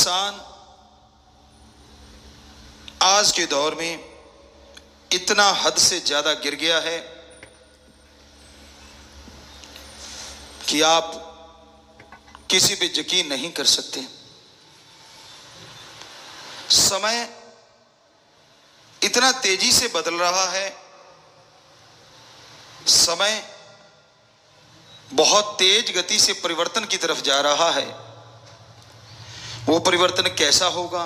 इंसान आज के दौर में इतना हद से ज्यादा गिर गया है कि आप किसी पे यकीन नहीं कर सकते। समय इतना तेजी से बदल रहा है, समय बहुत तेज गति से परिवर्तन की तरफ जा रहा है। वो परिवर्तन कैसा होगा,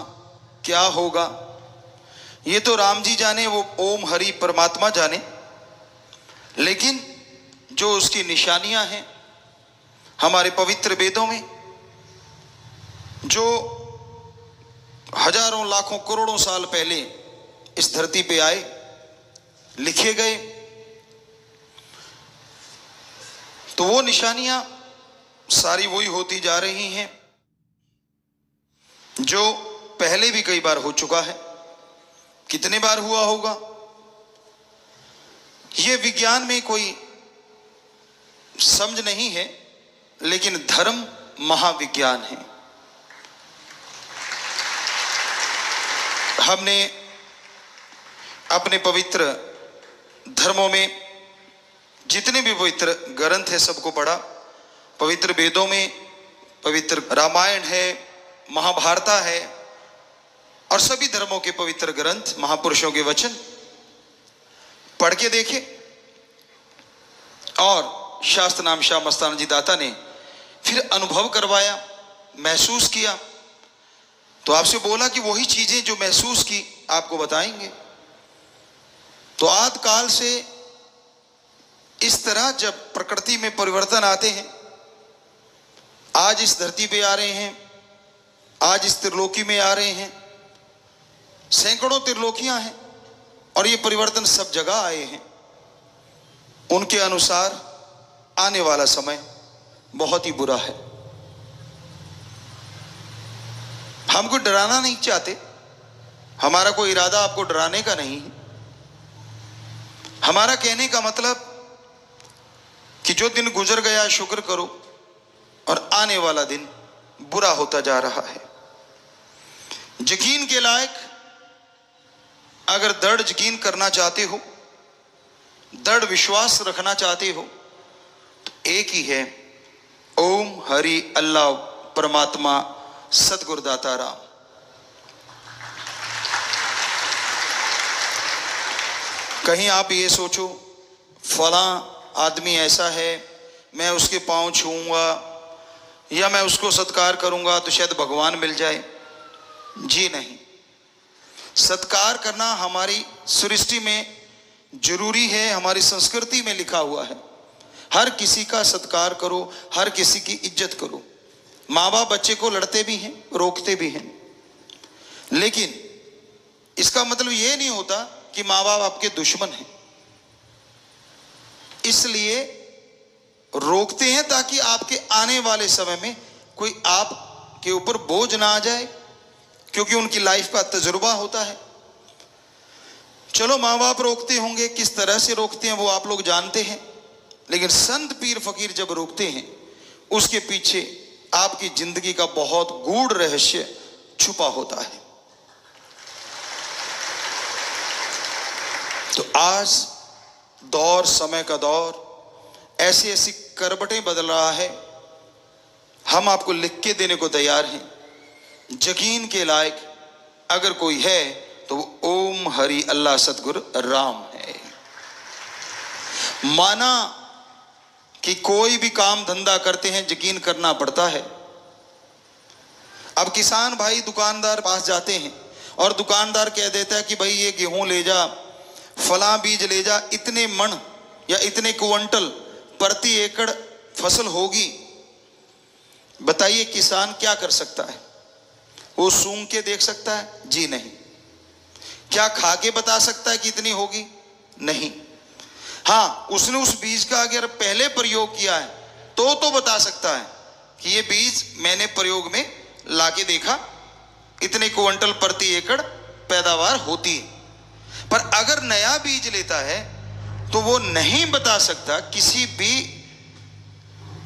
क्या होगा, ये तो राम जी जाने, वो ओम हरि परमात्मा जाने। लेकिन जो उसकी निशानियां हैं हमारे पवित्र वेदों में, जो हजारों लाखों करोड़ों साल पहले इस धरती पे आए, लिखे गए, तो वो निशानियां सारी वही होती जा रही हैं जो पहले भी कई बार हो चुका है। कितने बार हुआ होगा, ये विज्ञान में कोई समझ नहीं है, लेकिन धर्म महाविज्ञान है। हमने अपने पवित्र धर्मों में जितने भी पवित्र ग्रंथ है सबको पढ़ा। पवित्र वेदों में पवित्र रामायण है, महाभारत है, और सभी धर्मों के पवित्र ग्रंथ, महापुरुषों के वचन पढ़ के देखे। और शास्त्र नाम शाह मस्ताना जी दाता ने फिर अनुभव करवाया, महसूस किया। तो आपसे बोला कि वही चीजें जो महसूस की आपको बताएंगे। तो आदि काल से इस तरह जब प्रकृति में परिवर्तन आते हैं, आज इस धरती पे आ रहे हैं, आज इस त्रिलोकी में आ रहे हैं, सैकड़ों त्रिलोकियां हैं, और ये परिवर्तन सब जगह आए हैं। उनके अनुसार आने वाला समय बहुत ही बुरा है। हम कोई डराना नहीं चाहते, हमारा कोई इरादा आपको डराने का नहीं है। हमारा कहने का मतलब कि जो दिन गुजर गया शुक्र करो, और आने वाला दिन बुरा होता जा रहा है। यकीन के लायक अगर दृढ़ यकीन करना चाहते हो, दृढ़ विश्वास रखना चाहते हो, तो एक ही है, ओम हरि अल्लाह परमात्मा सतगुरुदाता राम। कहीं आप ये सोचो फला आदमी ऐसा है, मैं उसके पांव छूऊंगा या मैं उसको सत्कार करूंगा तो शायद भगवान मिल जाए। जी नहीं, सत्कार करना हमारी सृष्टि में जरूरी है, हमारी संस्कृति में लिखा हुआ है। हर किसी का सत्कार करो, हर किसी की इज्जत करो। माँ बाप बच्चे को लड़ते भी हैं, रोकते भी हैं, लेकिन इसका मतलब ये नहीं होता कि माँ बाप आपके दुश्मन हैं। इसलिए रोकते हैं ताकि आपके आने वाले समय में कोई आपके ऊपर बोझ ना आ जाए, क्योंकि उनकी लाइफ का तजुर्बा होता है। चलो माँ बाप रोकते होंगे, किस तरह से रोकते हैं वो आप लोग जानते हैं, लेकिन संत पीर फकीर जब रोकते हैं उसके पीछे आपकी जिंदगी का बहुत गूढ़ रहस्य छुपा होता है। तो आज दौर, समय का दौर ऐसी ऐसी करवटें बदल रहा है, हम आपको लिख के देने को तैयार हैं। यकीन के लायक अगर कोई है तो वो ओम हरि अल्लाह सतगुरु राम है। माना कि कोई भी काम धंधा करते हैं यकीन करना पड़ता है। अब किसान भाई दुकानदार पास जाते हैं और दुकानदार कह देता है कि भाई ये गेहूं ले जा, फला बीज ले जा, इतने मन या इतने क्विंटल प्रति एकड़ फसल होगी। बताइए किसान क्या कर सकता है? वो सूंघ के देख सकता है? जी नहीं। क्या खा के बता सकता है कि इतनी होगी? नहीं। हाँ, उसने उस बीज का अगर पहले प्रयोग किया है तो बता सकता है कि ये बीज मैंने प्रयोग में लाके देखा, इतने क्विंटल प्रति एकड़ पैदावार होती है। पर अगर नया बीज लेता है तो वो नहीं बता सकता किसी भी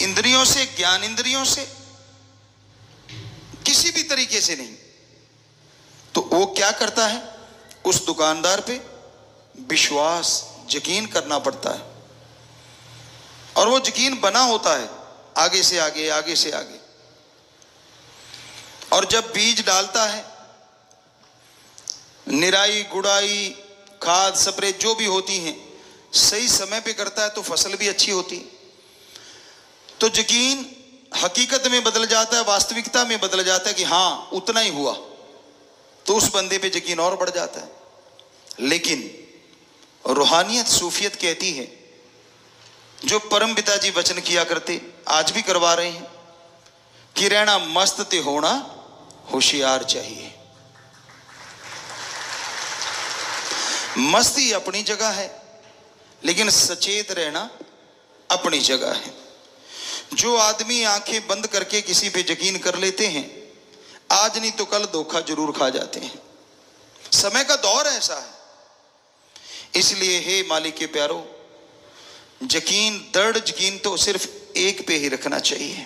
इंद्रियों से, ज्ञान इंद्रियों से, किसी किसी भी तरीके से नहीं। तो वो क्या करता है, उस दुकानदार पे विश्वास यकीन करना पड़ता है, और वो यकीन बना होता है आगे से आगे, आगे से आगे। और जब बीज डालता है, निराई गुड़ाई खाद स्प्रे जो भी होती हैं सही समय पे करता है तो फसल भी अच्छी होती है। तो यकीन हकीकत में बदल जाता है, वास्तविकता में बदल जाता है कि हाँ उतना ही हुआ, तो उस बंदे पे यकीन और बढ़ जाता है। लेकिन रूहानियत सूफियत कहती है, जो परम पिताजी वचन किया करते आज भी करवा रहे हैं, कि रहना मस्त ते होना होशियार चाहिए। मस्ती अपनी जगह है, लेकिन सचेत रहना अपनी जगह है। जो आदमी आंखें बंद करके किसी पे यकीन कर लेते हैं, आज नहीं तो कल धोखा जरूर खा जाते हैं। समय का दौर ऐसा है। इसलिए हे मालिक के प्यारो, यकीन, दृढ़ यकीन तो सिर्फ एक पे ही रखना चाहिए,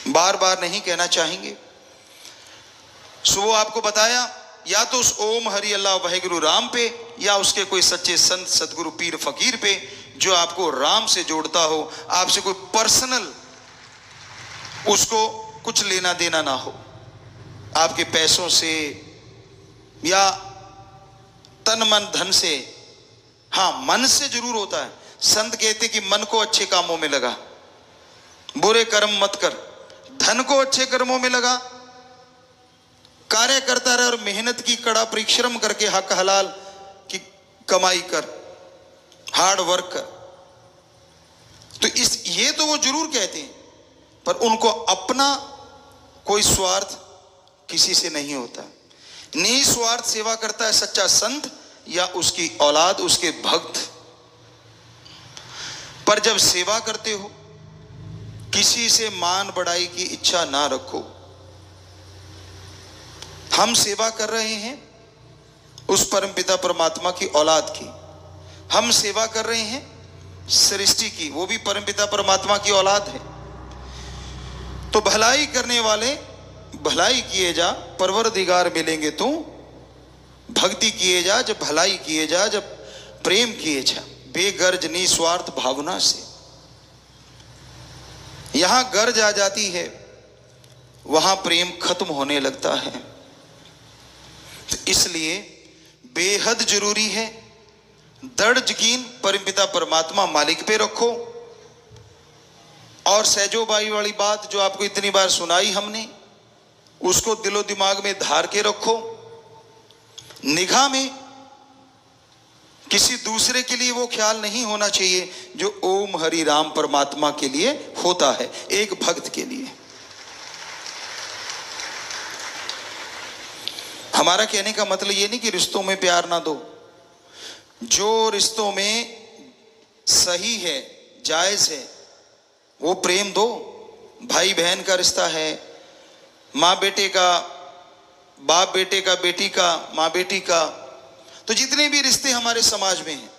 बार बार नहीं कहना चाहेंगे। सो वो आपको बताया, या तो उस ओम हरि अल्लाह वाहिगुरु राम पे, या उसके कोई सच्चे संत सदगुरु पीर फकीर पे जो आपको राम से जोड़ता हो, आपसे कोई पर्सनल उसको कुछ लेना देना ना हो, आपके पैसों से या तन मन धन से। हाँ, मन से जरूर होता है। संत कहते कि मन को अच्छे कामों में लगा, बुरे कर्म मत कर, धन को अच्छे कर्मों में लगा, कार्य करता रहे और मेहनत की, कड़ा परिश्रम करके हक हलाल की कमाई कर, हार्ड वर्क कर। तो ये तो वो जरूर कहते हैं, पर उनको अपना कोई स्वार्थ किसी से नहीं होता। निस्वार्थ सेवा करता है सच्चा संत या उसकी औलाद, उसके भक्त। पर जब सेवा करते हो, किसी से मान बढ़ाई की इच्छा ना रखो। हम सेवा कर रहे हैं उस परमपिता परमात्मा की औलाद की, हम सेवा कर रहे हैं सृष्टि की, वो भी परमपिता परमात्मा की औलाद है। तो भलाई करने वाले भलाई किए जा, परवरदिगार मिलेंगे तू। भक्ति किए जा, जब भलाई किए जा, जब प्रेम किए जा, बेगर्ज निस्वार्थ भावना से। यहां गर्ज आ जाती है, वहां प्रेम खत्म होने लगता है। तो इसलिए बेहद जरूरी है दृढ़ यकीन परमपिता परमात्मा मालिक पे रखो। और सहजोबाई वाली बात जो आपको इतनी बार सुनाई हमने, उसको दिलो दिमाग में धार के रखो। निगाह में किसी दूसरे के लिए वो ख्याल नहीं होना चाहिए जो ओम हरि राम परमात्मा के लिए होता है, एक भक्त के लिए। हमारा कहने का मतलब ये नहीं कि रिश्तों में प्यार ना दो। जो रिश्तों में सही है, जायज है, वो प्रेम दो। भाई बहन का रिश्ता है, माँ बेटे का, बाप बेटे का, बेटी का, माँ बेटी का, तो जितने भी रिश्ते हमारे समाज में हैं,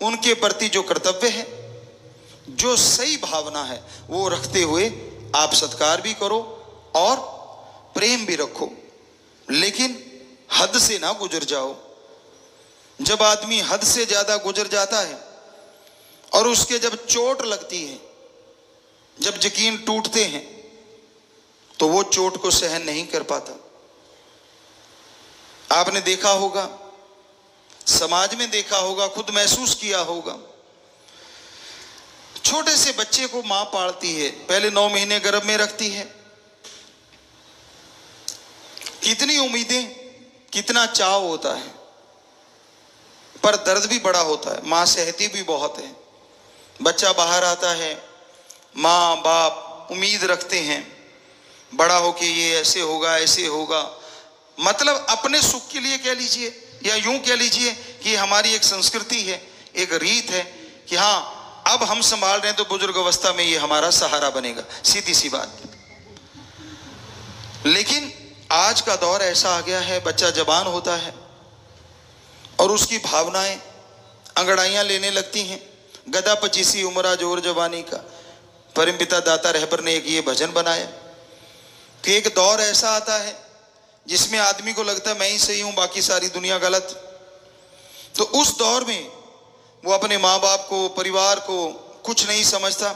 उनके प्रति जो कर्तव्य है, जो सही भावना है, वो रखते हुए आप सत्कार भी करो और प्रेम भी रखो। लेकिन हद से ना गुजर जाओ। जब आदमी हद से ज्यादा गुजर जाता है और उसके जब चोट लगती है, जब यकीन टूटते हैं, तो वो चोट को सहन नहीं कर पाता। आपने देखा होगा, समाज में देखा होगा, खुद महसूस किया होगा। छोटे से बच्चे को मां पालती है, पहले 9 महीने गर्भ में रखती है, कितनी उम्मीदें, कितना चाव होता है, पर दर्द भी बड़ा होता है। मां सहती भी बहुत है। बच्चा बाहर आता है, माँ बाप उम्मीद रखते हैं बड़ा होके ये ऐसे होगा, ऐसे होगा। मतलब अपने सुख के लिए कह लीजिए, या यूं कह लीजिए कि हमारी एक संस्कृति है, एक रीत है कि हाँ अब हम संभाल रहे हैं तो बुजुर्ग अवस्था में ये हमारा सहारा बनेगा, सीधी सी बात। लेकिन आज का दौर ऐसा आ गया है, बच्चा जवान होता है और उसकी भावनाएं अंगड़ाइयां लेने लगती हैं। गदा पचीसी उमरा जोर जवानी का, परमपिता दाता रहबर ने एक ये भजन बनाया कि एक दौर ऐसा आता है जिसमें आदमी को लगता है मैं ही सही हूं, बाकी सारी दुनिया गलत। तो उस दौर में वो अपने माँ बाप को, परिवार को कुछ नहीं समझता,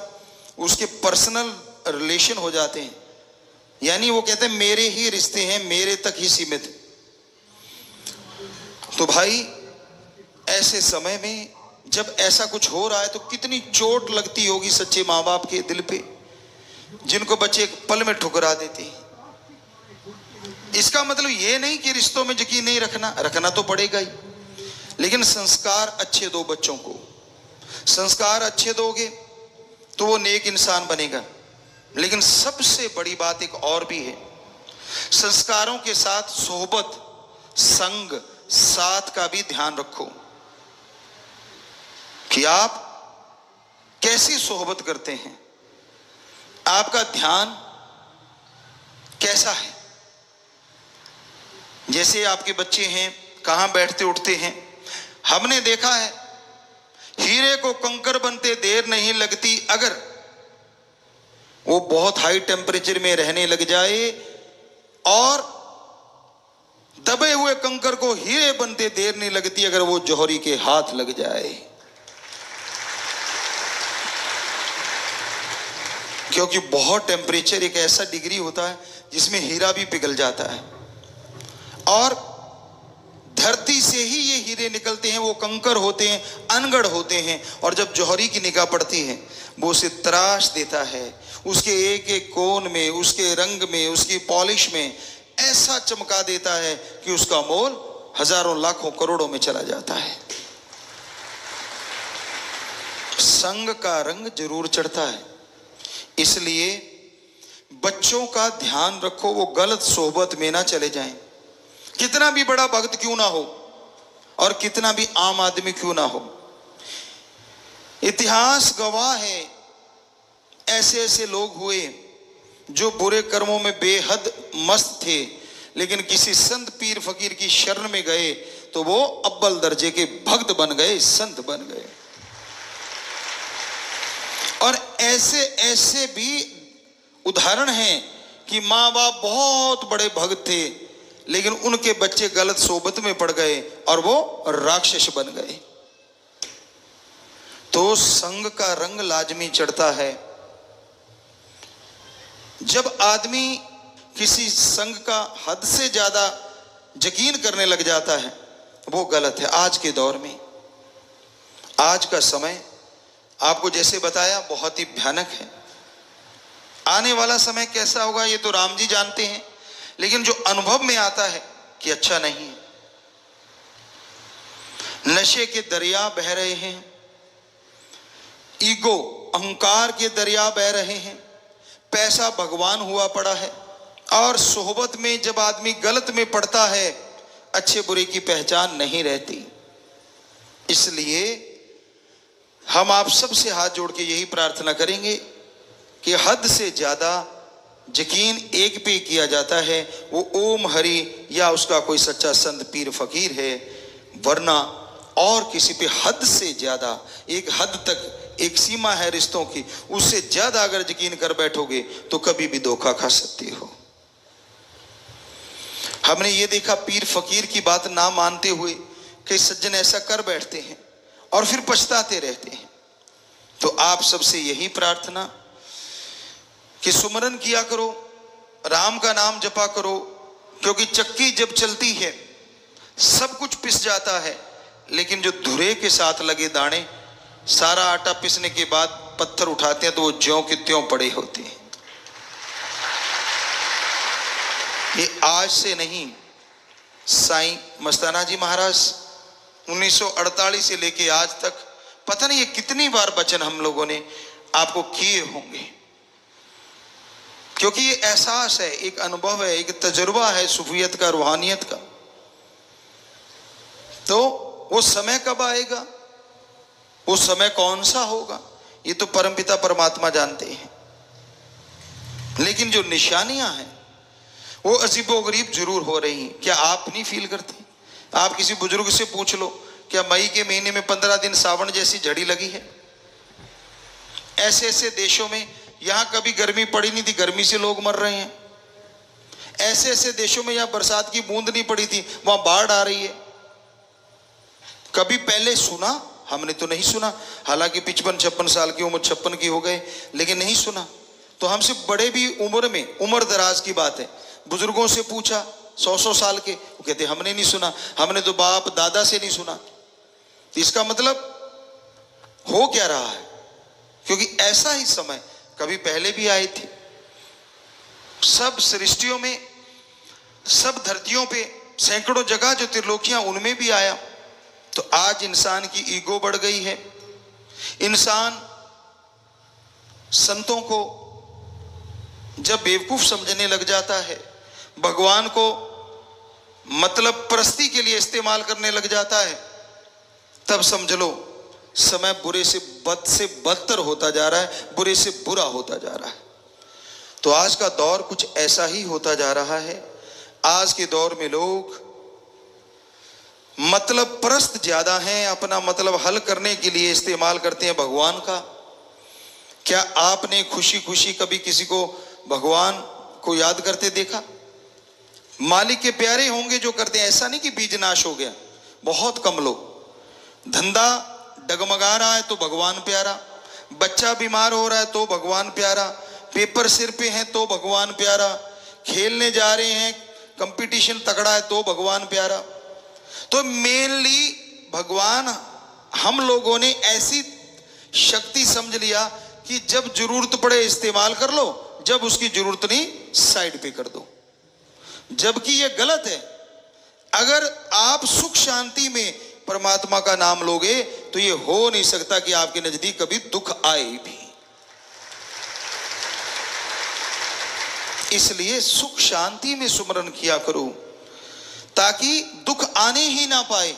उसके पर्सनल रिलेशन हो जाते हैं, यानी वो कहते हैं मेरे ही रिश्ते हैं, मेरे तक ही सीमित। तो भाई ऐसे समय में जब ऐसा कुछ हो रहा है तो कितनी चोट लगती होगी सच्चे माँ बाप के दिल पे, जिनको बच्चे एक पल में ठुकरा देते हैं। इसका मतलब ये नहीं कि रिश्तों में यकीन नहीं रखना, रखना तो पड़ेगा ही, लेकिन संस्कार अच्छे दो बच्चों को। संस्कार अच्छे दोगे तो वो नेक इंसान बनेगा। लेकिन सबसे बड़ी बात एक और भी है, संस्कारों के साथ सोहबत, संग, साथ का भी ध्यान रखो कि आप कैसी सोहबत करते हैं, आपका ध्यान कैसा है। जैसे आपके बच्चे हैं, कहां बैठते उठते हैं, हमने देखा है हीरे को कंकर बनते देर नहीं लगती। अगर वो बहुत हाई टेम्परेचर में रहने लग जाए और दबे हुए कंकर को हीरे बनते देर नहीं लगती अगर वो जौहरी के हाथ लग जाए, क्योंकि बहुत टेम्परेचर एक ऐसा डिग्री होता है जिसमें हीरा भी पिघल जाता है। और धरती से ही ये हीरे निकलते हैं, वो कंकर होते हैं, अनगढ़ होते हैं। और जब जौहरी की निगाह पड़ती है वो उसे तराश देता है, उसके एक एक कोण में, उसके रंग में, उसकी पॉलिश में ऐसा चमका देता है कि उसका मोल हजारों लाखों करोड़ों में चला जाता है। संग का रंग जरूर चढ़ता है, इसलिए बच्चों का ध्यान रखो वो गलत सोहबत में ना चले जाएं। कितना भी बड़ा भक्त क्यों ना हो और कितना भी आम आदमी क्यों ना हो, इतिहास गवाह है ऐसे ऐसे लोग हुए जो बुरे कर्मों में बेहद मस्त थे, लेकिन किसी संत पीर फकीर की शरण में गए तो वो अव्वल दर्जे के भक्त बन गए, संत बन गए। और ऐसे ऐसे भी उदाहरण हैं कि माँ बाप बहुत बड़े भक्त थे लेकिन उनके बच्चे गलत सोबत में पड़ गए और वो राक्षस बन गए। तो संग का रंग लाजमी चढ़ता है। जब आदमी किसी संग का हद से ज्यादा यकीन करने लग जाता है वो गलत है। आज के दौर में, आज का समय आपको जैसे बताया बहुत ही भयानक है। आने वाला समय कैसा होगा ये तो राम जी जानते हैं, लेकिन जो अनुभव में आता है कि अच्छा नहीं है। नशे के दरिया बह रहे हैं, ईगो अहंकार के दरिया बह रहे हैं, पैसा भगवान हुआ पड़ा है। और सोहबत में जब आदमी गलत में पड़ता है अच्छे बुरे की पहचान नहीं रहती। इसलिए हम आप सबसे हाथ जोड़ के यही प्रार्थना करेंगे कि हद से ज्यादा यकीन एक पे किया जाता है, वो ओम हरि या उसका कोई सच्चा संत पीर फकीर है, वरना और किसी पे हद से ज्यादा, एक हद तक एक सीमा है रिश्तों की, उससे ज्यादा अगर यकीन कर बैठोगे तो कभी भी धोखा खा सकते हो। हमने ये देखा पीर फकीर की बात ना मानते हुए कई सज्जन ऐसा कर बैठते हैं और फिर पछताते रहते हैं। तो आप सबसे यही प्रार्थना कि सुमरन किया करो, राम का नाम जपा करो, क्योंकि चक्की जब चलती है सब कुछ पिस जाता है, लेकिन जो धुरे के साथ लगे दाने, सारा आटा पिसने के बाद पत्थर उठाते हैं तो वो ज्यों के त्यों पड़े होते हैं। ये आज से नहीं, साईं मस्ताना जी महाराज 1948 से लेके आज तक पता नहीं ये कितनी बार वचन हम लोगों ने आपको किए होंगे, क्योंकि ये एहसास है, एक अनुभव है, एक तजुर्बा है सूफियत का, रूहानियत का। तो वो समय कब आएगा, वो समय कौन सा होगा, ये तो परमपिता परमात्मा जानते हैं। लेकिन जो निशानियां हैं वो अजीबोगरीब जरूर हो रही हैं। क्या आप नहीं फील करते? आप किसी बुजुर्ग से पूछ लो, क्या मई के महीने में 15 दिन सावन जैसी झड़ी लगी है? ऐसे ऐसे देशों में, यहां कभी गर्मी पड़ी नहीं थी, गर्मी से लोग मर रहे हैं। ऐसे ऐसे देशों में यहाँ बरसात की बूंद नहीं पड़ी थी, वहां बाढ़ आ रही है। कभी पहले सुना? हमने तो नहीं सुना। हालांकि 55-56 साल की उम्र, 56 की हो गए, लेकिन नहीं सुना। तो हमसे बड़े भी उम्र में, उम्र दराज की बात है, बुजुर्गों से पूछा 100-100 साल के, वो कहते हमने नहीं सुना, हमने तो बाप दादा से नहीं सुना। तो इसका मतलब हो क्या रहा है? क्योंकि ऐसा ही समय कभी पहले भी आए थे। सब सृष्टियों में, सब धरतियों पे, सैकड़ों जगह जो त्रिलोकियां, उनमें भी आया। तो आज इंसान की ईगो बढ़ गई है। इंसान संतों को जब बेवकूफ समझने लग जाता है, भगवान को मतलब परस्ती के लिए इस्तेमाल करने लग जाता है, तब समझ लो समय बुरे से बदतर होता जा रहा है, बुरे से बुरा होता जा रहा है। तो आज का दौर कुछ ऐसा ही होता जा रहा है। आज के दौर में लोग मतलब परस्त ज्यादा हैं, अपना मतलब हल करने के लिए इस्तेमाल करते हैं भगवान का। क्या आपने खुशी खुशी कभी किसी को भगवान को याद करते देखा? मालिक के प्यारे होंगे जो करते हैं, ऐसा नहीं कि बीज नाश हो गया। बहुत कम लोग। धंधा डगमगा रहा है तो भगवान प्यारा, बच्चा बीमार हो रहा है तो भगवान प्यारा, पेपर सिर पे है तो भगवान प्यारा, खेलने जा रहे हैं, कंपटीशन तगड़ा है तो भगवान प्यारा। तो मेनली भगवान हम लोगों ने ऐसी शक्ति समझ लिया कि जब जरूरत पड़े इस्तेमाल कर लो, जब उसकी जरूरत नहीं साइड पे कर दो। जबकि यह गलत है। अगर आप सुख शांति में परमात्मा का नाम लोगे तो यह हो नहीं सकता कि आपके नजदीक कभी दुख आए भी। इसलिए सुख शांति में सुमरन किया करो ताकि दुख आने ही ना पाए।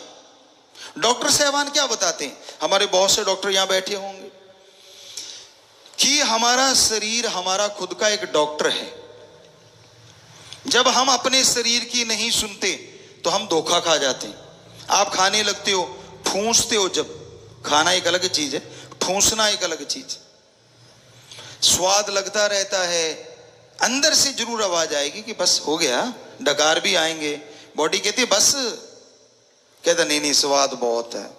डॉक्टर साहबान क्या बताते हैं, हमारे बहुत से डॉक्टर यहां बैठे होंगे, कि हमारा शरीर हमारा खुद का एक डॉक्टर है। जब हम अपने शरीर की नहीं सुनते तो हम धोखा खा जाते हैं। आप खाने लगते हो, ठूंसते हो। जब खाना एक अलग चीज है, ठूंसना एक अलग चीज। स्वाद लगता रहता है, अंदर से जरूर आवाज आएगी कि बस हो गया, डकार भी आएंगे, बॉडी कहती है बस, कहता नहीं नहीं स्वाद बहुत है।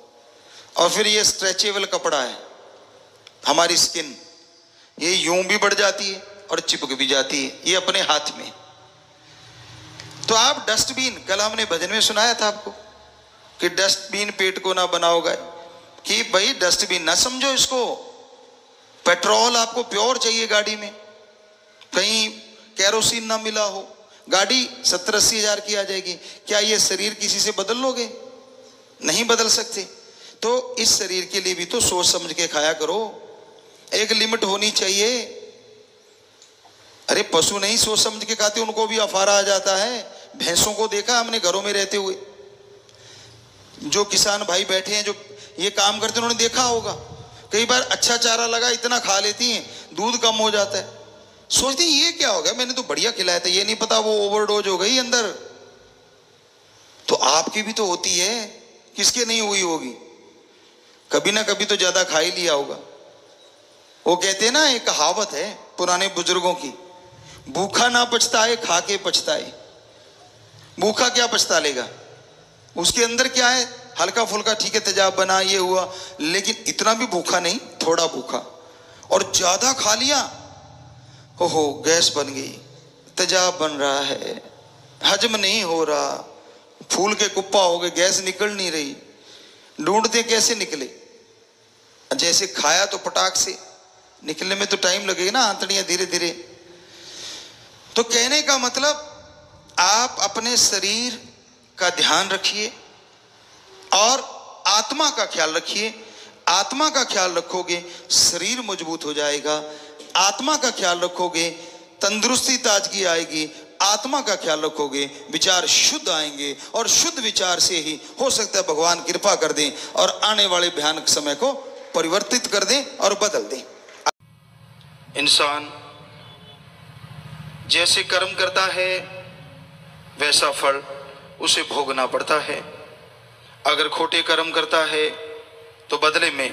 और फिर ये स्ट्रेचेबल कपड़ा है हमारी स्किन, ये यूं भी बढ़ जाती है और चिपक भी जाती है, ये अपने हाथ में। तो आप डस्टबिन, कल हमने भजन में सुनाया था आपको कि डस्टबिन पेट को ना बनाओगा, कि भाई डस्टबिन ना समझो इसको। पेट्रोल आपको प्योर चाहिए गाड़ी में, कहीं कैरोसिन ना मिला हो, गाड़ी 70-80 हजार की आ जाएगी। क्या ये शरीर किसी से बदल लोगे? नहीं बदल सकते। तो इस शरीर के लिए भी तो सोच समझ के खाया करो, एक लिमिट होनी चाहिए। अरे पशु नहीं सोच समझ के खाते, उनको भी अफारा आ जाता है। भैंसों को देखा हमने घरों में रहते हुए, जो किसान भाई बैठे हैं जो ये काम करते हैं, उन्होंने देखा होगा कई बार अच्छा चारा लगा, इतना खा लेती हैं, दूध कम हो जाता है। सोचती ये क्या हो गया, मैंने तो बढ़िया खिलाया था, ये नहीं पता वो ओवरडोज हो गई अंदर। तो आपकी भी तो होती है, किसके नहीं हुई होगी? कभी ना कभी तो ज्यादा खा ही लिया होगा। वो कहते हैं ना, एक कहावत है पुराने बुजुर्गों की, भूखा ना पछताए खा के पछताए। भूखा क्या पछता लेगा, उसके अंदर क्या है, हल्का फुल्का ठीक है तेजाब बना, ये हुआ, लेकिन इतना भी भूखा नहीं, थोड़ा भूखा। और ज्यादा खा लिया, ओहो गैस बन गई, तेजाब बन रहा है, हजम नहीं हो रहा, फूल के कुप्पा हो गए, गैस निकल नहीं रही। ढूंढते कैसे निकले? जैसे खाया तो पटाख से, निकलने में तो टाइम लगेगा ना, आंतड़ियां धीरे धीरे। तो कहने का मतलब, आप अपने शरीर का ध्यान रखिए और आत्मा का ख्याल रखिए। आत्मा का ख्याल रखोगे शरीर मजबूत हो जाएगा, आत्मा का ख्याल रखोगे तंदुरुस्ती ताजगी आएगी, आत्मा का ख्याल रखोगे विचार शुद्ध आएंगे, और शुद्ध विचार से ही हो सकता है भगवान कृपा कर दें और आने वाले भयानक समय को परिवर्तित कर दें और बदल दें। इंसान जैसे कर्म करता है वैसा फल उसे भोगना पड़ता है। अगर खोटे कर्म करता है तो बदले में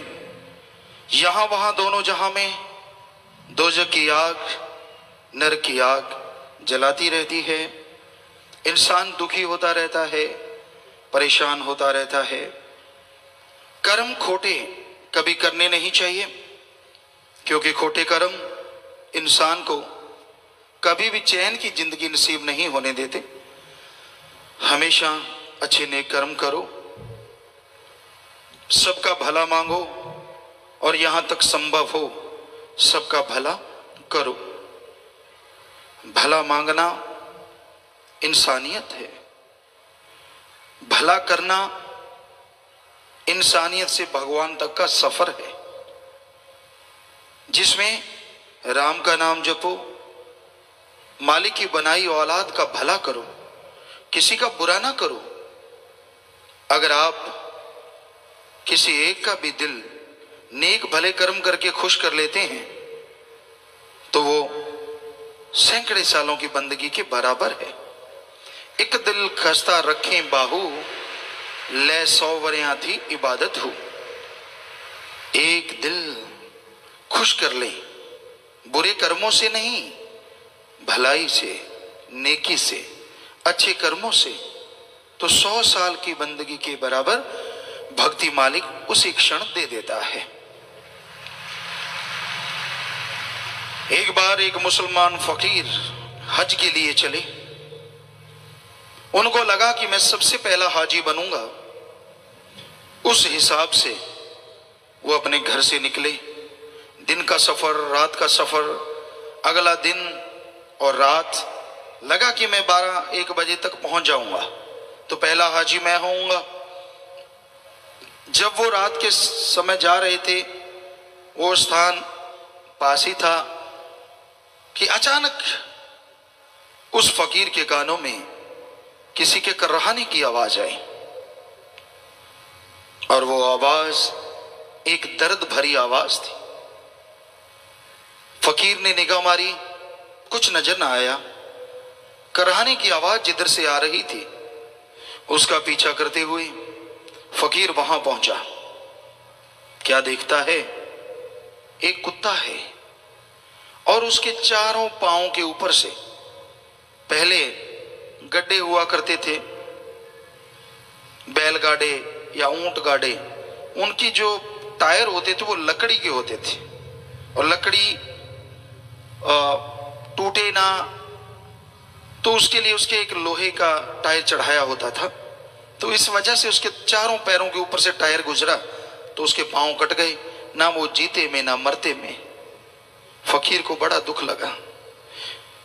यहां वहां दोनों जहां में दोजख की आग, नरक की आग जलाती रहती है। इंसान दुखी होता रहता है, परेशान होता रहता है। कर्म खोटे कभी करने नहीं चाहिए, क्योंकि खोटे कर्म इंसान को कभी भी चैन की जिंदगी नसीब नहीं होने देते। हमेशा अच्छे नेक कर्म करो, सबका भला मांगो, और यहां तक संभव हो सबका भला करो। भला मांगना इंसानियत है, भला करना इंसानियत से भगवान तक का सफर है, जिसमें राम का नाम जपो, मालिक की बनाई औलाद का भला करो, किसी का बुरा ना करो। अगर आप किसी एक का भी दिल नेक भले कर्म करके खुश कर लेते हैं तो वो सैकड़े सालों की बंदगी के बराबर है। एक दिल खस्ता रखें बाहू, ले 100 वरियां थी इबादत हो। एक दिल खुश कर ले, बुरे कर्मों से नहीं, भलाई से, नेकी से, अच्छे कर्मों से, तो 100 साल की बंदगी के बराबर भक्ति मालिक उसी क्षण दे देता है। एक बार एक मुसलमान फकीर हज के लिए चले। उनको लगा कि मैं सबसे पहला हाजी बनूंगा। उस हिसाब से वो अपने घर से निकले। दिन का सफर, रात का सफर, अगला दिन और रात। लगा कि मैं 12-1 बजे तक पहुंच जाऊंगा तो पहला हाजी मैं होऊंगा। जब वो रात के समय जा रहे थे, वो स्थान पास ही था कि अचानक उस फकीर के कानों में किसी के कर्राहने की आवाज आई, और वो आवाज एक दर्द भरी आवाज थी। फकीर ने निगाह मारी, कुछ नजर ना आया। कर्राहने की आवाज जिधर से आ रही थी उसका पीछा करते हुए फकीर वहां पहुंचा। क्या देखता है? एक कुत्ता है, और उसके चारों पांवों के ऊपर से पहले गड्ढे हुआ करते थे, बैलगाड़े या ऊंट गाड़े। उनकी जो टायर होते थे वो लकड़ी के होते थे, और लकड़ी टूटे ना तो उसके लिए उसके एक लोहे का टायर चढ़ाया होता था। तो इस वजह से उसके चारों पैरों के ऊपर से टायर गुजरा तो उसके पांव कट गए। ना वो जीते में ना मरते में। फकीर को बड़ा दुख लगा।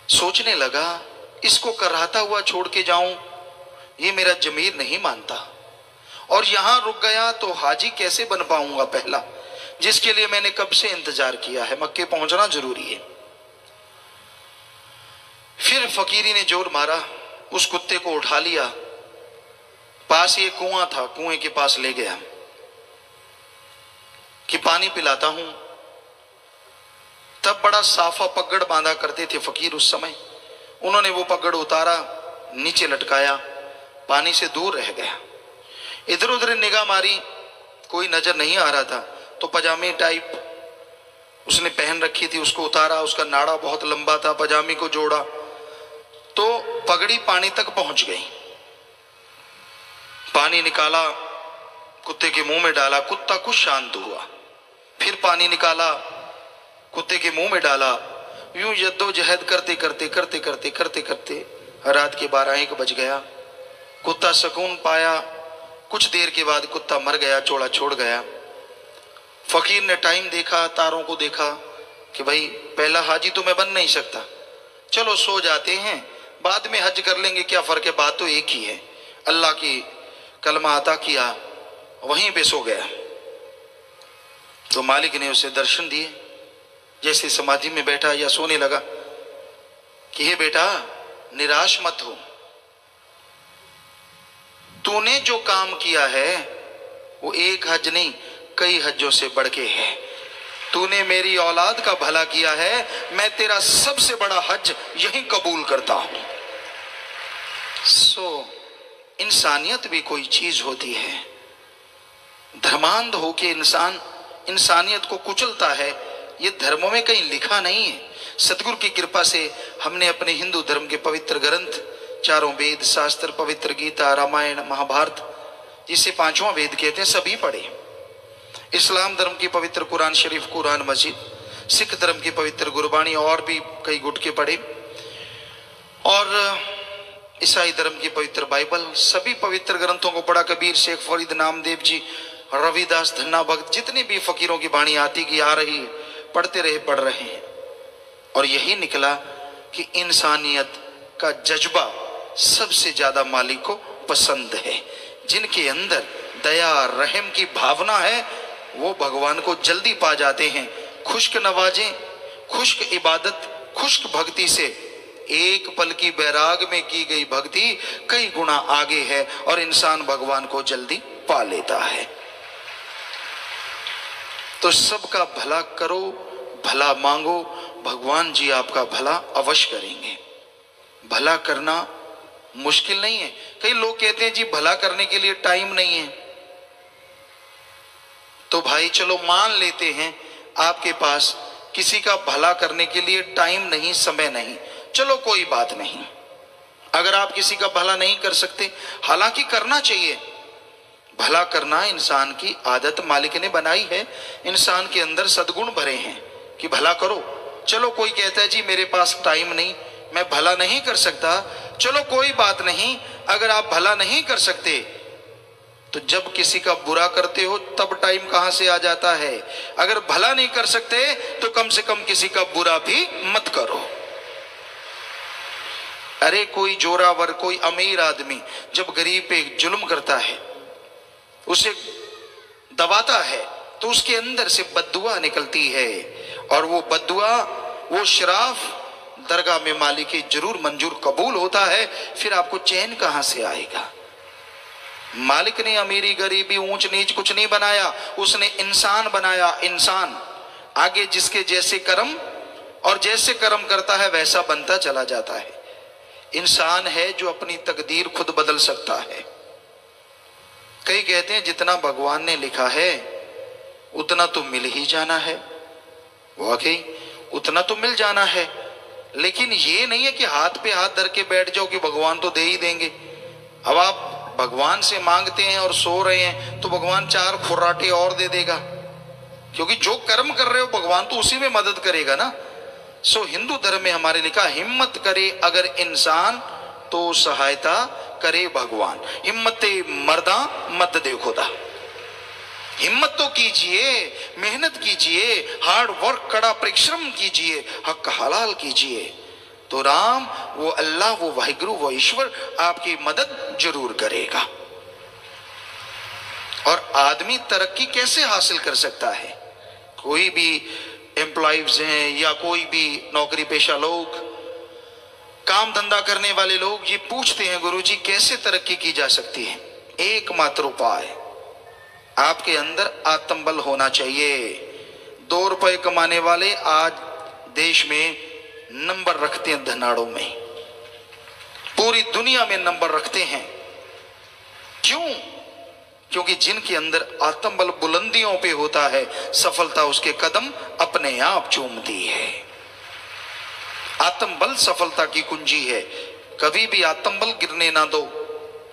सोचने लगा, इसको कराहता हुआ छोड़ के जाऊं, ये मेरा जमीर नहीं मानता, और यहां रुक गया तो हाजी कैसे बन पाऊंगा पहला, जिसके लिए मैंने कब से इंतजार किया है। मक्के पहुंचना जरूरी है। फिर फकीरी ने जोर मारा, उस कुत्ते को उठा लिया, पास ये कुआं था, कुएं के पास ले गया कि पानी पिलाता हूं। तब बड़ा साफा पगड़ बांधा करते थे फकीर उस समय। उन्होंने वो पगड़ उतारा, नीचे लटकाया, पानी से दूर रह गया। इधर उधर निगाह मारी, कोई नजर नहीं आ रहा था, तो पजामे टाइप उसने पहन रखी थी, उसको उतारा। उसका नाड़ा बहुत लंबा था, पजामे को जोड़ा तो पगड़ी पानी तक पहुंच गई। पानी निकाला, कुत्ते के मुंह में डाला, कुत्ता कुछ शांत हुआ। फिर पानी निकाला, कुत्ते के मुंह में डाला। यूं जद्दोजहद करते करते करते करते करते करते रात के 12-1 बज गया। कुत्ता सुकून पाया। कुछ देर के बाद कुत्ता मर गया, चोड़ा छोड़ गया। फकीर ने टाइम देखा, तारों को देखा कि भाई पहला हाजी तो मैं बन नहीं सकता, चलो सो जाते हैं, बाद में हज कर लेंगे, क्या फर्क है, बात तो एक ही है। अल्लाह की कलमा अता किया, वहीं पे सो गया। तो मालिक ने उसे दर्शन दिए। जैसे समाधि में बैठा या सोने लगा कि हे बेटा, निराश मत हो, तूने जो काम किया है वो एक हज नहीं कई हज्जों से बढ़ के है। तूने मेरी औलाद का भला किया है, मैं तेरा सबसे बड़ा हज यहीं कबूल करता हूं। इंसानियत भी कोई चीज होती है। धर्मांध होके इंसान इंसानियत को कुचलता है, ये धर्मों में कहीं लिखा नहीं है। सतगुरु की कृपा से हमने अपने हिंदू धर्म के पवित्र ग्रंथ, चारों वेद शास्त्र, पवित्र गीता, रामायण, महाभारत, जिसे पांचवा वेद कहते हैं, सभी पढ़े। इस्लाम धर्म की पवित्र कुरान शरीफ, कुरान मजीद, सिख धर्म की पवित्र गुरबाणी और भी कई गुटके पढ़े, और ईसाई धर्म की पवित्र बाइबल, सभी पवित्र ग्रंथों को पढ़ा। कबीर, शेख फरीद, नामदेव जी, रविदास, धन्ना भगत, जितनी भी फकीरों की बाणी आती की आ रही, पढ़ते रहे, पढ़ रहे हैं। और यही निकला कि इंसानियत का जज्बा सबसे ज्यादा मालिक को पसंद है। जिनके अंदर दया, रहम की भावना है, वो भगवान को जल्दी पा जाते हैं। खुश्क नवाजें, खुश्क इबादत, खुश्क भक्ति से एक पल की बैराग में की गई भक्ति कई गुना आगे है और इंसान भगवान को जल्दी पा लेता है। तो सबका भला करो, भला मांगो, भगवान जी आपका भला अवश्य करेंगे। भला करना मुश्किल नहीं है। कई लोग कहते हैं जी भला करने के लिए टाइम नहीं है। तो भाई चलो मान लेते हैं आपके पास किसी का भला करने के लिए टाइम नहीं, समय नहीं, चलो कोई बात नहीं। अगर आप किसी का भला नहीं कर सकते, हालांकि करना चाहिए, भला करना इंसान की आदत मालिक ने बनाई है। इंसान के अंदर सद्गुण भरे हैं कि भला करो। चलो कोई कहता है जी मेरे पास टाइम नहीं, मैं भला नहीं कर सकता, चलो कोई बात नहीं। अगर आप भला नहीं कर सकते तो जब किसी का बुरा करते हो तब टाइम कहां से आ जाता है। अगर भला नहीं कर सकते तो कम से कम किसी का बुरा भी मत करो। अरे कोई जोरावर, कोई अमीर आदमी जब गरीब पे जुल्म करता है, उसे दबाता है, तो उसके अंदर से बद्दुआ निकलती है, और वो बद्दुआ, वो शराफ दरगाह में मालिक की जरूर मंजूर कबूल होता है। फिर आपको चैन कहां से आएगा। मालिक ने अमीरी गरीबी ऊंच नीच कुछ नहीं बनाया, उसने इंसान बनाया। इंसान आगे जिसके जैसे कर्म, और जैसे कर्म करता है वैसा बनता चला जाता है। इंसान है जो अपनी तकदीर खुद बदल सकता है। कई कहते हैं जितना भगवान ने लिखा है उतना तो मिल ही जाना है। वाकई उतना तो मिल जाना है, लेकिन ये नहीं है कि हाथ पे हाथ धर के बैठ जाओ कि भगवान तो दे ही देंगे। अब आप भगवान से मांगते हैं और सो रहे हैं तो भगवान चार खुर्राटे और दे देगा, क्योंकि जो कर्म कर रहे हो भगवान तो उसी में मदद करेगा ना। सो हिंदू धर्म में हमारे लिखा, हिम्मत करे अगर इंसान तो सहायता करे भगवान। हिम्मते मर्दा मत दे खुदा। हिम्मत तो कीजिए, मेहनत कीजिए, हार्ड वर्क, कड़ा परिश्रम कीजिए, हक हलाल कीजिए, तो राम, वो अल्लाह, वो वाहिगुरु, वो ईश्वर आपकी मदद जरूर करेगा। और आदमी तरक्की कैसे हासिल कर सकता है? कोई भी एम्प्लॉइज हैं या कोई भी नौकरी पेशा लोग, काम धंधा करने वाले लोग, ये पूछते हैं गुरुजी कैसे तरक्की की जा सकती है? एकमात्र उपाय, आपके अंदर आत्मबल होना चाहिए। 2 रुपए कमाने वाले आज देश में नंबर रखते हैं, धनाड़ों में, पूरी दुनिया में नंबर रखते हैं। क्यों? क्योंकि जिनके अंदर आत्मबल बुलंदियों पे होता है, सफलता उसके कदम अपने आप चूमती है। आत्मबल सफलता की कुंजी है। कभी भी आत्मबल गिरने ना दो।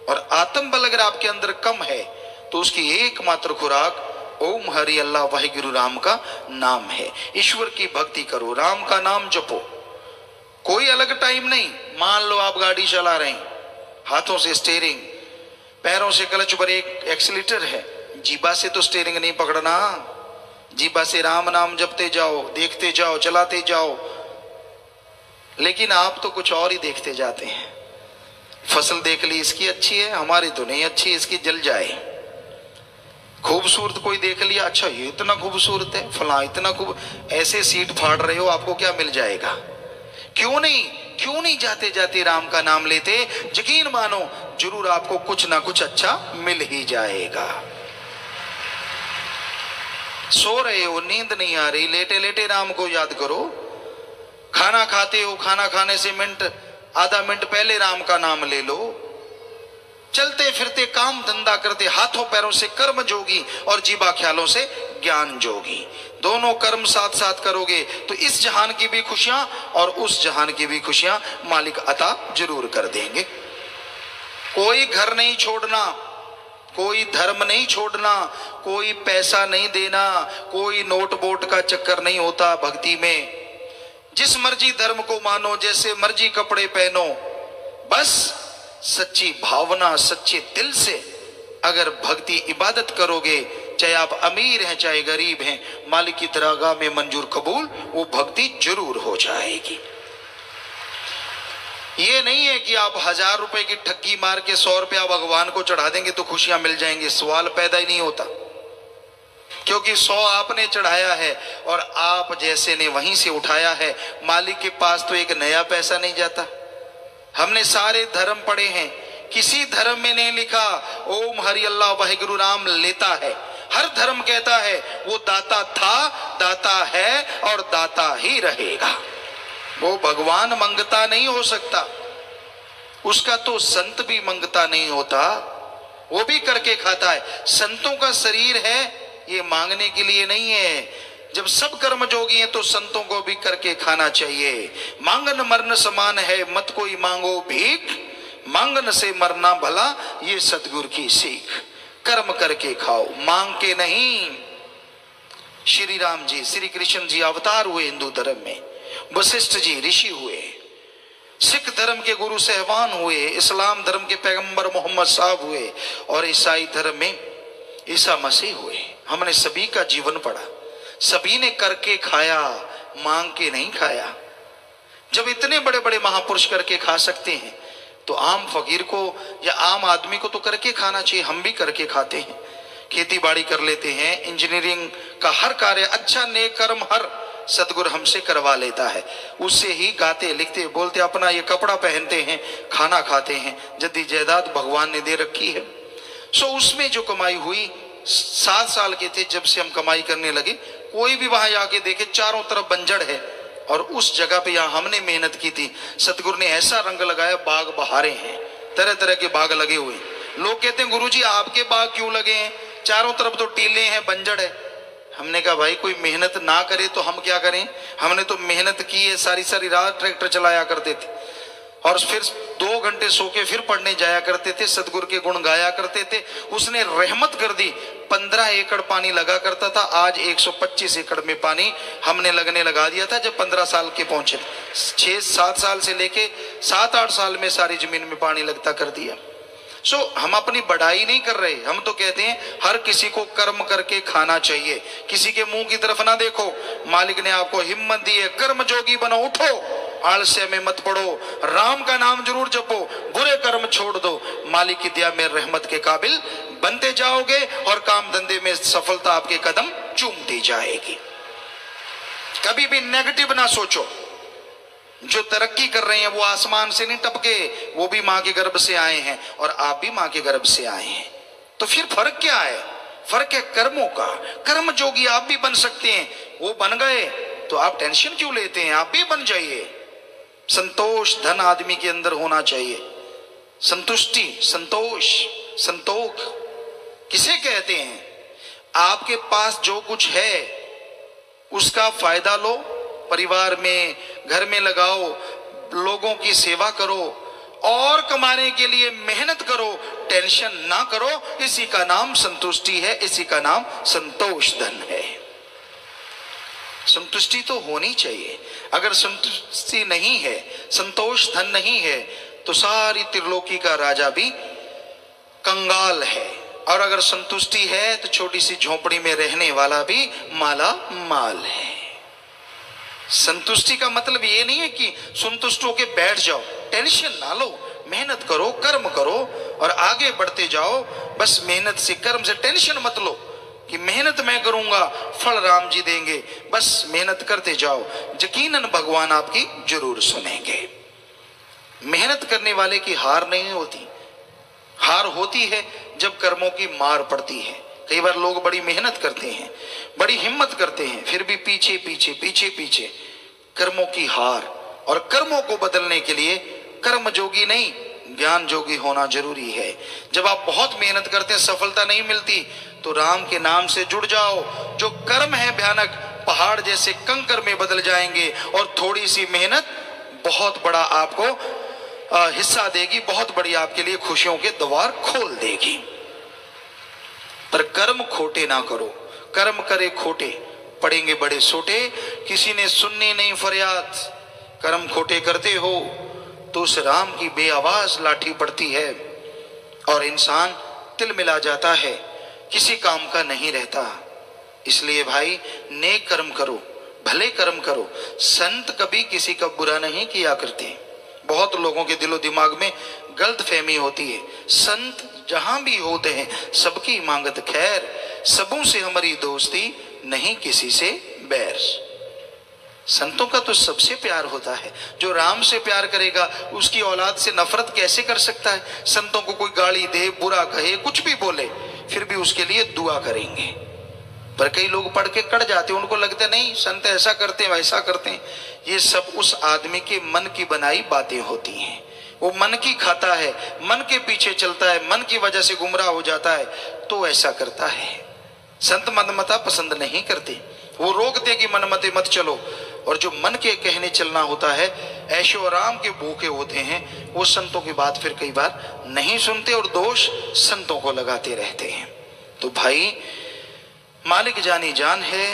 और आत्मबल अगर आपके अंदर कम है तो उसकी एकमात्र खुराक ओम हरि अल्लाह वाहिगुरु राम का नाम है। ईश्वर की भक्ति करो, राम का नाम जपो। कोई अलग टाइम नहीं। मान लो आप गाड़ी चला रहे हैं, हाथों से स्टीयरिंग, पैरों से क्लच, ब्रेक, एक्सीलेटर है, जीभा से तो स्टीयरिंग नहीं पकड़ना। जीभा से राम नाम जपते जाओ, देखते जाओ, चलाते जाओ। लेकिन आप तो कुछ और ही देखते जाते हैं। फसल देख ली, इसकी अच्छी है, हमारी तो नहीं अच्छी, इसकी जल जाए। खूबसूरत कोई देख लिया, अच्छा ये इतना खूबसूरत है, फला इतना खूब, ऐसे सीट फाड़ रहे हो, आपको क्या मिल जाएगा? क्यों नहीं जाते जाते राम का नाम लेते? यकीन मानो जरूर आपको कुछ ना कुछ अच्छा मिल ही जाएगा। सो रहे हो, नींद नहीं आ रही, लेटे लेटे राम को याद करो। खाना खाते हो, खाना खाने से आधा मिनट पहले राम का नाम ले लो। चलते फिरते काम धंधा करते हाथों पैरों से कर्म जोगी और जीवा ख्यालों से ज्ञान जोगी। दोनों कर्म साथ साथ करोगे तो इस जहान की भी खुशियां और उस जहान की भी खुशियां मालिक अता जरूर कर देंगे। कोई घर नहीं छोड़ना, कोई धर्म नहीं छोड़ना, कोई पैसा नहीं देना, कोई नोट बोट का चक्कर नहीं होता भक्ति में। जिस मर्जी धर्म को मानो, जैसे मर्जी कपड़े पहनो, बस सच्ची भावना सच्चे दिल से अगर भक्ति इबादत करोगे, चाहे आप अमीर हैं चाहे गरीब हैं, मालिक की दरगाह में मंजूर कबूल वो भक्ति जरूर हो जाएगी। ये नहीं है कि आप 1000 रुपए की ठग्गी मार के 100 रुपया भगवान को चढ़ा देंगे तो खुशियां मिल जाएंगी। सवाल पैदा ही नहीं होता, क्योंकि 100 आपने चढ़ाया है और आप जैसे ने वहीं से उठाया है। मालिक के पास तो एक नया पैसा नहीं जाता। हमने सारे धर्म पढ़े हैं, किसी धर्म में नहीं लिखा ओम हरि अल्लाह वाहिगुरु राम लेता है। हर धर्म कहता है वो दाता था, दाता है और दाता ही रहेगा। वो भगवान मंगता नहीं हो सकता, उसका तो संत भी मंगता नहीं होता, वो भी करके खाता है। संतों का शरीर है ये मांगने के लिए नहीं है। जब सब कर्म जोगी हैं तो संतों को भी करके खाना चाहिए। मांगन मरण समान है, मत कोई मांगो भीख, मांगन से मरना भला ये सतगुरु की सीख। कर्म करके खाओ, मांग के नहीं। श्री राम जी, श्री कृष्ण जी अवतार हुए हिंदू धर्म में, वशिष्ठ जी ऋषि हुए, सिख धर्म के गुरु सहवान हुए, इस्लाम धर्म के पैगंबर मोहम्मद साहब हुए और ईसाई धर्म में ईसा मसीह हुए। हमने सभी का जीवन पढ़ा, सभी ने करके खाया, मांग के नहीं खाया। जब इतने बड़े बड़े महापुरुष करके खा सकते हैं तो आम फकीर को या आम आदमी को तो करके खाना चाहिए। हम भी करके खाते हैं, खेती बाड़ी कर लेते हैं, इंजीनियरिंग का हर कार्य अच्छा नेक कर्म हर सतगुरु हमसे करवा लेता है। उससे ही गाते लिखते बोलते अपना ये कपड़ा पहनते हैं, खाना खाते हैं, जद्दी जायदाद भगवान ने दे रखी है। सो उसमें जो कमाई हुई, 7 साल के थे जब से हम कमाई करने लगे, कोई भी वहां जाके देखे चारों तरफ बंजर है और उस जगह पे यहाँ हमने मेहनत की थी, सतगुरु ने ऐसा रंग लगाया, बाग बहारे हैं, तरह तरह के बाग लगे हुए। लोग कहते हैं गुरुजी आपके बाग क्यों लगे हैं, चारों तरफ तो टीले हैं, बंजर है। हमने कहा भाई कोई मेहनत ना करे तो हम क्या करें, हमने तो मेहनत की है, सारी सारी रात ट्रैक्टर चलाया करते थे और फिर 2 घंटे सो के फिर पढ़ने जाया करते थे, सतगुरु के गुण गाया करते थे। उसने रहमत कर दी, 15 एकड़ पानी लगा करता था, आज 125 एकड़ में पानी हमने लगने लगा दिया था जब 15 साल के पहुंचे। 6-7 साल से लेके 7-8 साल में सारी जमीन में पानी लगता कर दिया। सो हम अपनी बढ़ाई नहीं कर रहे, हम तो कहते हैं हर किसी को कर्म करके खाना चाहिए, किसी के मुंह की तरफ ना देखो। मालिक ने आपको हिम्मत दी है, कर्म जोगी बनो, उठो, आलस्य में मत पड़ो, राम का नाम जरूर जपो, बुरे कर्म छोड़ दो, मालिक की दया में रहमत के काबिल बनते जाओगे और काम धंधे में सफलता आपके कदम चूमती जाएगी। कभी भी नेगेटिव ना सोचो। जो तरक्की कर रहे हैं वो आसमान से नहीं टपके, वो भी मां के गर्भ से आए हैं और आप भी मां के गर्भ से आए हैं। तो फिर फर्क क्या है, फर्क है कर्मों का। कर्म जोगी आप भी बन सकते हैं, वो बन गए तो आप टेंशन क्यों लेते हैं, आप भी बन जाइए। संतोष धन आदमी के अंदर होना चाहिए, संतुष्टि, संतोष, संतोख किसे कहते हैं? आपके पास जो कुछ है उसका फायदा लो, परिवार में घर में लगाओ, लोगों की सेवा करो और कमाने के लिए मेहनत करो, टेंशन ना करो। इसी का नाम संतुष्टि है, इसी का नाम संतोष धन है। संतुष्टि तो होनी चाहिए। अगर संतुष्टि नहीं है, संतोष धन नहीं है तो सारी त्रिलोकी का राजा भी कंगाल है, और अगर संतुष्टि है तो छोटी सी झोपड़ी में रहने वाला भी माला माल है। संतुष्टि का मतलब ये नहीं है कि संतुष्ट होके बैठ जाओ, टेंशन ना लो, मेहनत करो, कर्म करो और आगे बढ़ते जाओ। बस मेहनत से, कर्म से टेंशन मत लो कि मेहनत मैं करूंगा फल राम जी देंगे। बस मेहनत करते जाओ, यकीनन भगवान आपकी जरूर सुनेंगे। मेहनत करने वाले की हार नहीं होती, हार होती है जब कर्मों की मार पड़ती है। कई बार लोग बड़ी मेहनत करते हैं, बड़ी हिम्मत करते हैं, फिर भी पीछे पीछे पीछे पीछे, कर्मों की हार। और कर्मों को बदलने के लिए कर्म जोगी नहीं, ज्ञान जोगी होना जरूरी है। जब आप बहुत मेहनत करते हैं, सफलता नहीं मिलती, तो राम के नाम से जुड़ जाओ। जो कर्म है भयानक, पहाड़ जैसे कंकर में बदल जाएंगे, और थोड़ी सी मेहनत बहुत बड़ा आपको हिस्सा देगी, बहुत बड़ी आपके लिए खुशियों के द्वार खोल देगी। पर कर्म खोटे ना करो, कर्म करे खोटे पड़ेंगे बड़े सोटे, किसी ने सुननी नहीं फरियाद। कर्म खोटे करते हो तो उस राम की बेआवाज लाठी पड़ती है और इंसान तिलमिला जाता है, किसी काम का नहीं रहता। इसलिए भाई नेक कर्म करो, भले कर्म करो। संत कभी किसी का बुरा नहीं किया करते। बहुत लोगों के दिलो दिमाग में गलत फहमी होती है, संत जहां भी होते हैं सबकी मांगत खैर, सबों से हमारी दोस्ती नहीं किसी से बैर। संतों का तो सबसे प्यार होता है। जो राम से प्यार करेगा उसकी औलाद से नफरत कैसे कर सकता है? संतों को कोई गाली दे, बुरा कहे, कुछ भी बोले, फिर भी उसके लिए दुआ करेंगे। पर कई लोग पढ़ के कट जाते हैं, उनको लगता नहीं संत ऐसा करते हैं वैसा करते हैं। ये सब उस आदमी के मन की बनाई बातें होती हैं। वो मन की खाता है, मन के पीछे चलता है, मन की वजह से गुमराह हो जाता है, तो ऐसा करता है। संत मनमता पसंद नहीं करते, वो रोकते कि मनमते मत चलो। और जो मन के कहने चलना होता है, ऐशो आराम के भूखे होते हैं, वो संतों की बात फिर कई बार नहीं सुनते और दोष संतों को लगाते रहते हैं। तो भाई मालिक जानी जान है,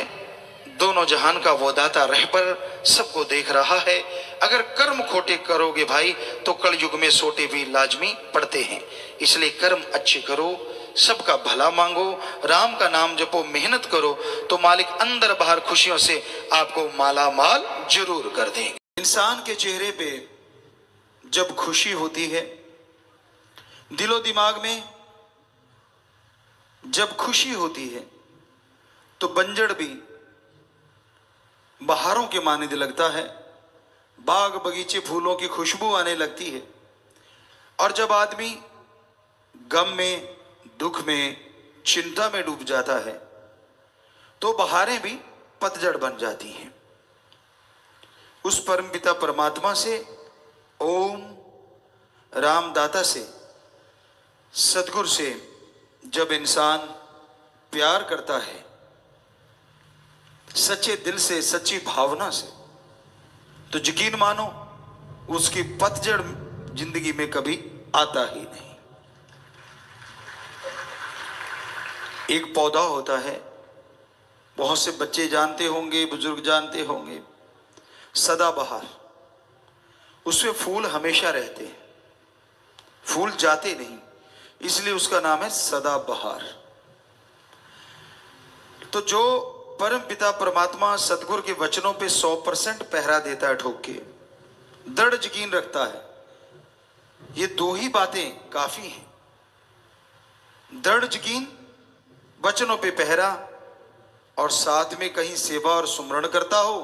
दोनों जहान का वो दाता रह पर सबको देख रहा है। अगर कर्म खोटे करोगे भाई तो कलयुग में सोटे भी लाजमी पड़ते हैं। इसलिए कर्म अच्छे करो, सबका भला मांगो, राम का नाम जपो, मेहनत करो, तो मालिक अंदर बाहर खुशियों से आपको माला माल जरूर कर देंगे। इंसान के चेहरे पे जब खुशी होती है, दिलो दिमाग में जब खुशी होती है, तो बंजड़ भी बहारों के माने लगता है, बाग बगीचे फूलों की खुशबू आने लगती है। और जब आदमी गम में, दुख में, चिंता में डूब जाता है, तो बहारें भी पतझड़ बन जाती हैं। उस परमपिता परमात्मा से, ओम रामदाता से, सद्गुरु से जब इंसान प्यार करता है, सच्चे दिल से, सच्ची भावना से, तो यकीन मानो उसकी पतझड़ जिंदगी में कभी आता ही नहीं। एक पौधा होता है, बहुत से बच्चे जानते होंगे, बुजुर्ग जानते होंगे, सदाबहार। उसमें फूल हमेशा रहते हैं, फूल जाते नहीं, इसलिए उसका नाम है सदाबहार। तो जो परम पिता परमात्मा सदगुरु के वचनों पे 100% पहरा देता है, ठोक के दृढ़ यकीन रखता है, ये दो ही बातें काफी हैं। दृढ़ यकीन, वचनों पे पहरा, और साथ में कहीं सेवा और सुमरण करता हो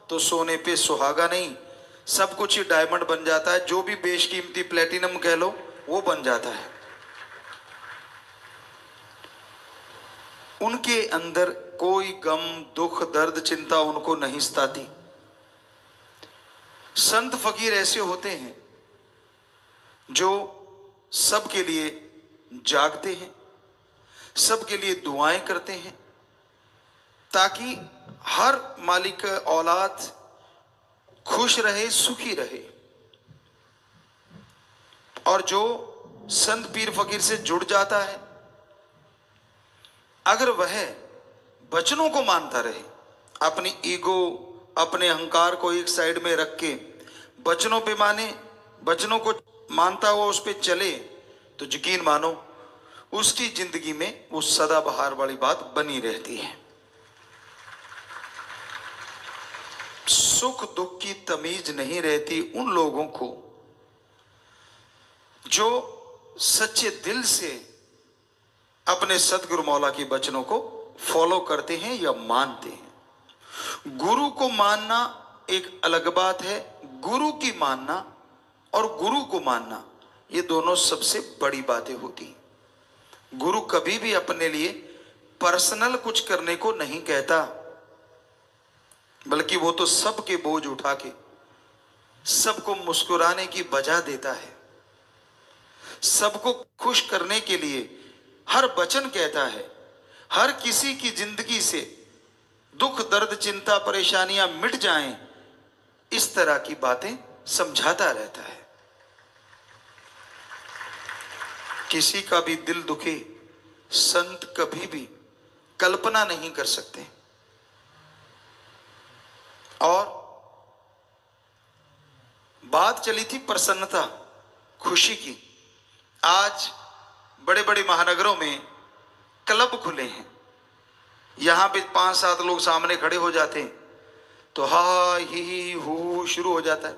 तो सोने पे सुहागा नहीं, सब कुछ ही डायमंड बन जाता है। जो भी बेशकीमती प्लेटिनम कह लो वो बन जाता है। उनके अंदर कोई गम, दुख, दर्द, चिंता उनको नहीं सताती। संत फकीर ऐसे होते हैं जो सबके लिए जागते हैं, सबके लिए दुआएं करते हैं, ताकि हर मालिक औलाद खुश रहे, सुखी रहे। और जो संत पीर फकीर से जुड़ जाता है, अगर वह वचनों को मानता रहे, अपनी ईगो, अपने अहंकार को एक साइड में रख के वचनों पे माने, वचनों को मानता हुआ उस पे चले, तो यकीन मानो उसकी जिंदगी में वो सदाबहार वाली बात बनी रहती है। सुख दुख की तमीज नहीं रहती उन लोगों को जो सच्चे दिल से अपने सतगुरु मौला के वचनों को फॉलो करते हैं या मानते हैं। गुरु को मानना एक अलग बात है, गुरु की मानना और गुरु को मानना, ये दोनों सबसे बड़ी बातें होती हैं। गुरु कभी भी अपने लिए पर्सनल कुछ करने को नहीं कहता, बल्कि वो तो सबके बोझ उठा के सबको मुस्कुराने की वजह देता है। सबको खुश करने के लिए हर वचन कहता है, हर किसी की जिंदगी से दुख दर्द चिंता परेशानियां मिट जाएं, इस तरह की बातें समझाता रहता है। किसी का भी दिल दुखे संत कभी भी कल्पना नहीं कर सकते। और बात चली थी प्रसन्नता खुशी की। आज बड़े बड़े महानगरों में क्लब खुले हैं, यहां पे 5-7 लोग सामने खड़े हो जाते हैं तो हा ही हू शुरू हो जाता है।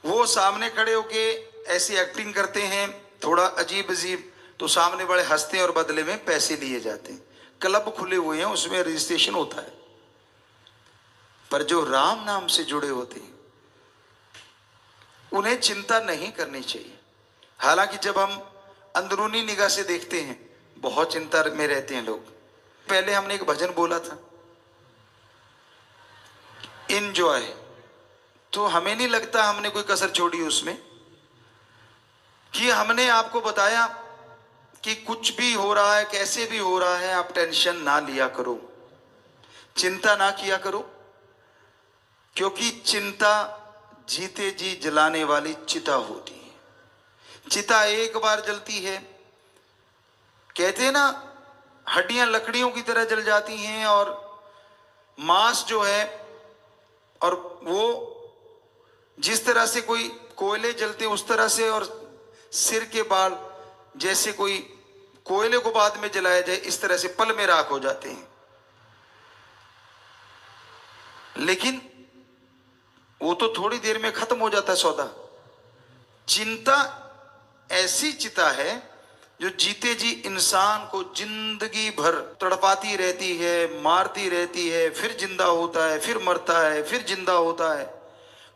वो सामने खड़े होके ऐसी एक्टिंग करते हैं थोड़ा अजीब अजीब, तो सामने बड़े हंसते हैं और बदले में पैसे लिए जाते हैं। क्लब खुले हुए हैं, उसमें रजिस्ट्रेशन होता है। पर जो राम नाम से जुड़े होते हैं उन्हें चिंता नहीं करनी चाहिए। हालांकि जब हम अंदरूनी निगाह से देखते हैं बहुत चिंता में रहते हैं लोग। पहले हमने एक भजन बोला था एंजॉय, तो हमें नहीं लगता हमने कोई कसर छोड़ी उसमें, कि हमने आपको बताया कि कुछ भी हो रहा है कैसे भी हो रहा है आप टेंशन ना लिया करो, चिंता ना किया करो, क्योंकि चिंता जीते जी जलाने वाली चिता होती है। चिता एक बार जलती है, कहते हैं ना हड्डियां लकड़ियों की तरह जल जाती हैं और मांस जो है, और वो जिस तरह से कोई कोयले जलते उस तरह से, और सिर के बाल जैसे कोई कोयले को बाद में जलाया जाए इस तरह से पल में राख हो जाते हैं। लेकिन वो तो थोड़ी देर में खत्म हो जाता है सौदा। चिंता ऐसी चिता है जो जीते जी इंसान को जिंदगी भर तड़पाती रहती है, मारती रहती है, फिर जिंदा होता है, फिर मरता है, फिर जिंदा होता है।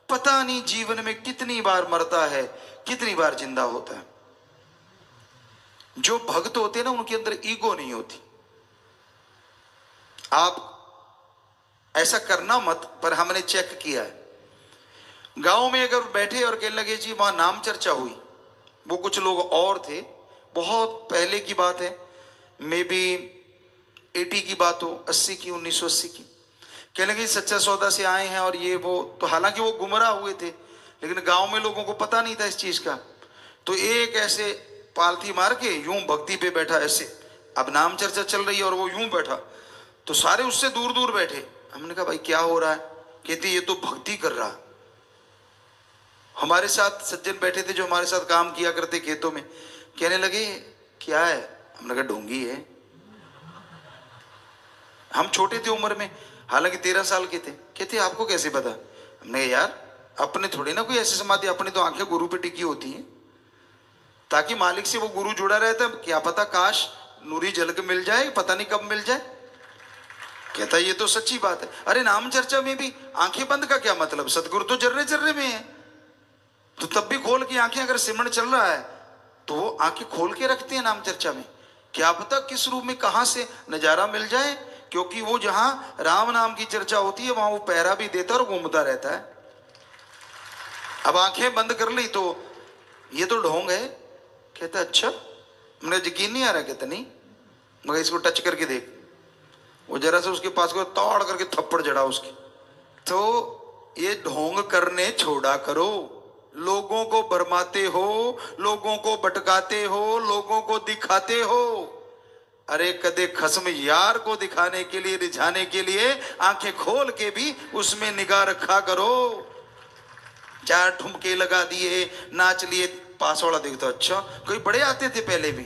पता नहीं जीवन में कितनी बार मरता है, कितनी बार जिंदा होता है। जो भक्त होते हैं ना उनके अंदर ईगो नहीं होती। आप ऐसा करना मत, पर हमने चेक किया है। गांव में अगर बैठे और कहने लगे जी वहां नाम चर्चा हुई, वो कुछ लोग और थे, बहुत पहले की बात है, मे बी 80 की बात हो, 80 की, 1980 की, कहने लगे सच्चा सौदा से आए हैं और ये वो। तो हालांकि वो गुमराह हुए थे, लेकिन गांव में लोगों को पता नहीं था इस चीज का। तो एक ऐसे पालथी मार के यूं भक्ति पे बैठा ऐसे, अब नाम चर्चा चल रही है और वो यूं बैठा, तो सारे उससे दूर दूर बैठे। हमने कहा भाई क्या हो रहा है? कहते ये तो भक्ति कर रहा। हमारे साथ सज्जन बैठे थे जो हमारे साथ काम किया करते खेतों में, कहने लगे क्या है? हमने कहा ढोंगी है। हम छोटे थे उम्र में, हालांकि 13 साल के थे। कहते आपको कैसे पता? हमने कहा यार अपने थोड़ी ना कोई ऐसी समाधि, अपनी तो आंखें गुरु पे टिकी होती हैं, ताकि मालिक से वो गुरु जुड़ा रहता है। क्या पता काश नूरी जल के मिल जाए, पता नहीं कब मिल जाए। कहता ये तो सच्ची बात है। अरे नाम चर्चा में भी आंखें बंद का क्या मतलब? सतगुरु तो जर्रे जर्रे में है, तो तब भी खोल के आंखें, अगर सिमरन चल रहा है तो वो आंखें खोल के रखते हैं नाम चर्चा में। क्या पता किस रूप में कहां से नजारा मिल जाए, क्योंकि वो जहां राम नाम की चर्चा होती है वहां वो पहरा भी देता है और घूमता रहता है। अब आंखें बंद कर ली तो ये तो ढोंग है। कहता अच्छा, मुझे यकीन नहीं आ रहा। कहता नहीं, मगर इसको टच करके देख। वो जरा से उसके पास को तोड़ करके थप्पड़ जड़ा उसकी। तो ये ढोंग करने छोड़ा करो। लोगों को भरमाते हो, लोगों को भटकाते हो, लोगों को दिखाते हो। अरे कदे खस्म यार को दिखाने के लिए, रिझाने के लिए आंखें खोल के भी उसमें निगाह रखा करो। 4 ठुमके लगा दिए, नाच लिए, पास वाला देखता अच्छा कोई बड़े आते थे पहले भी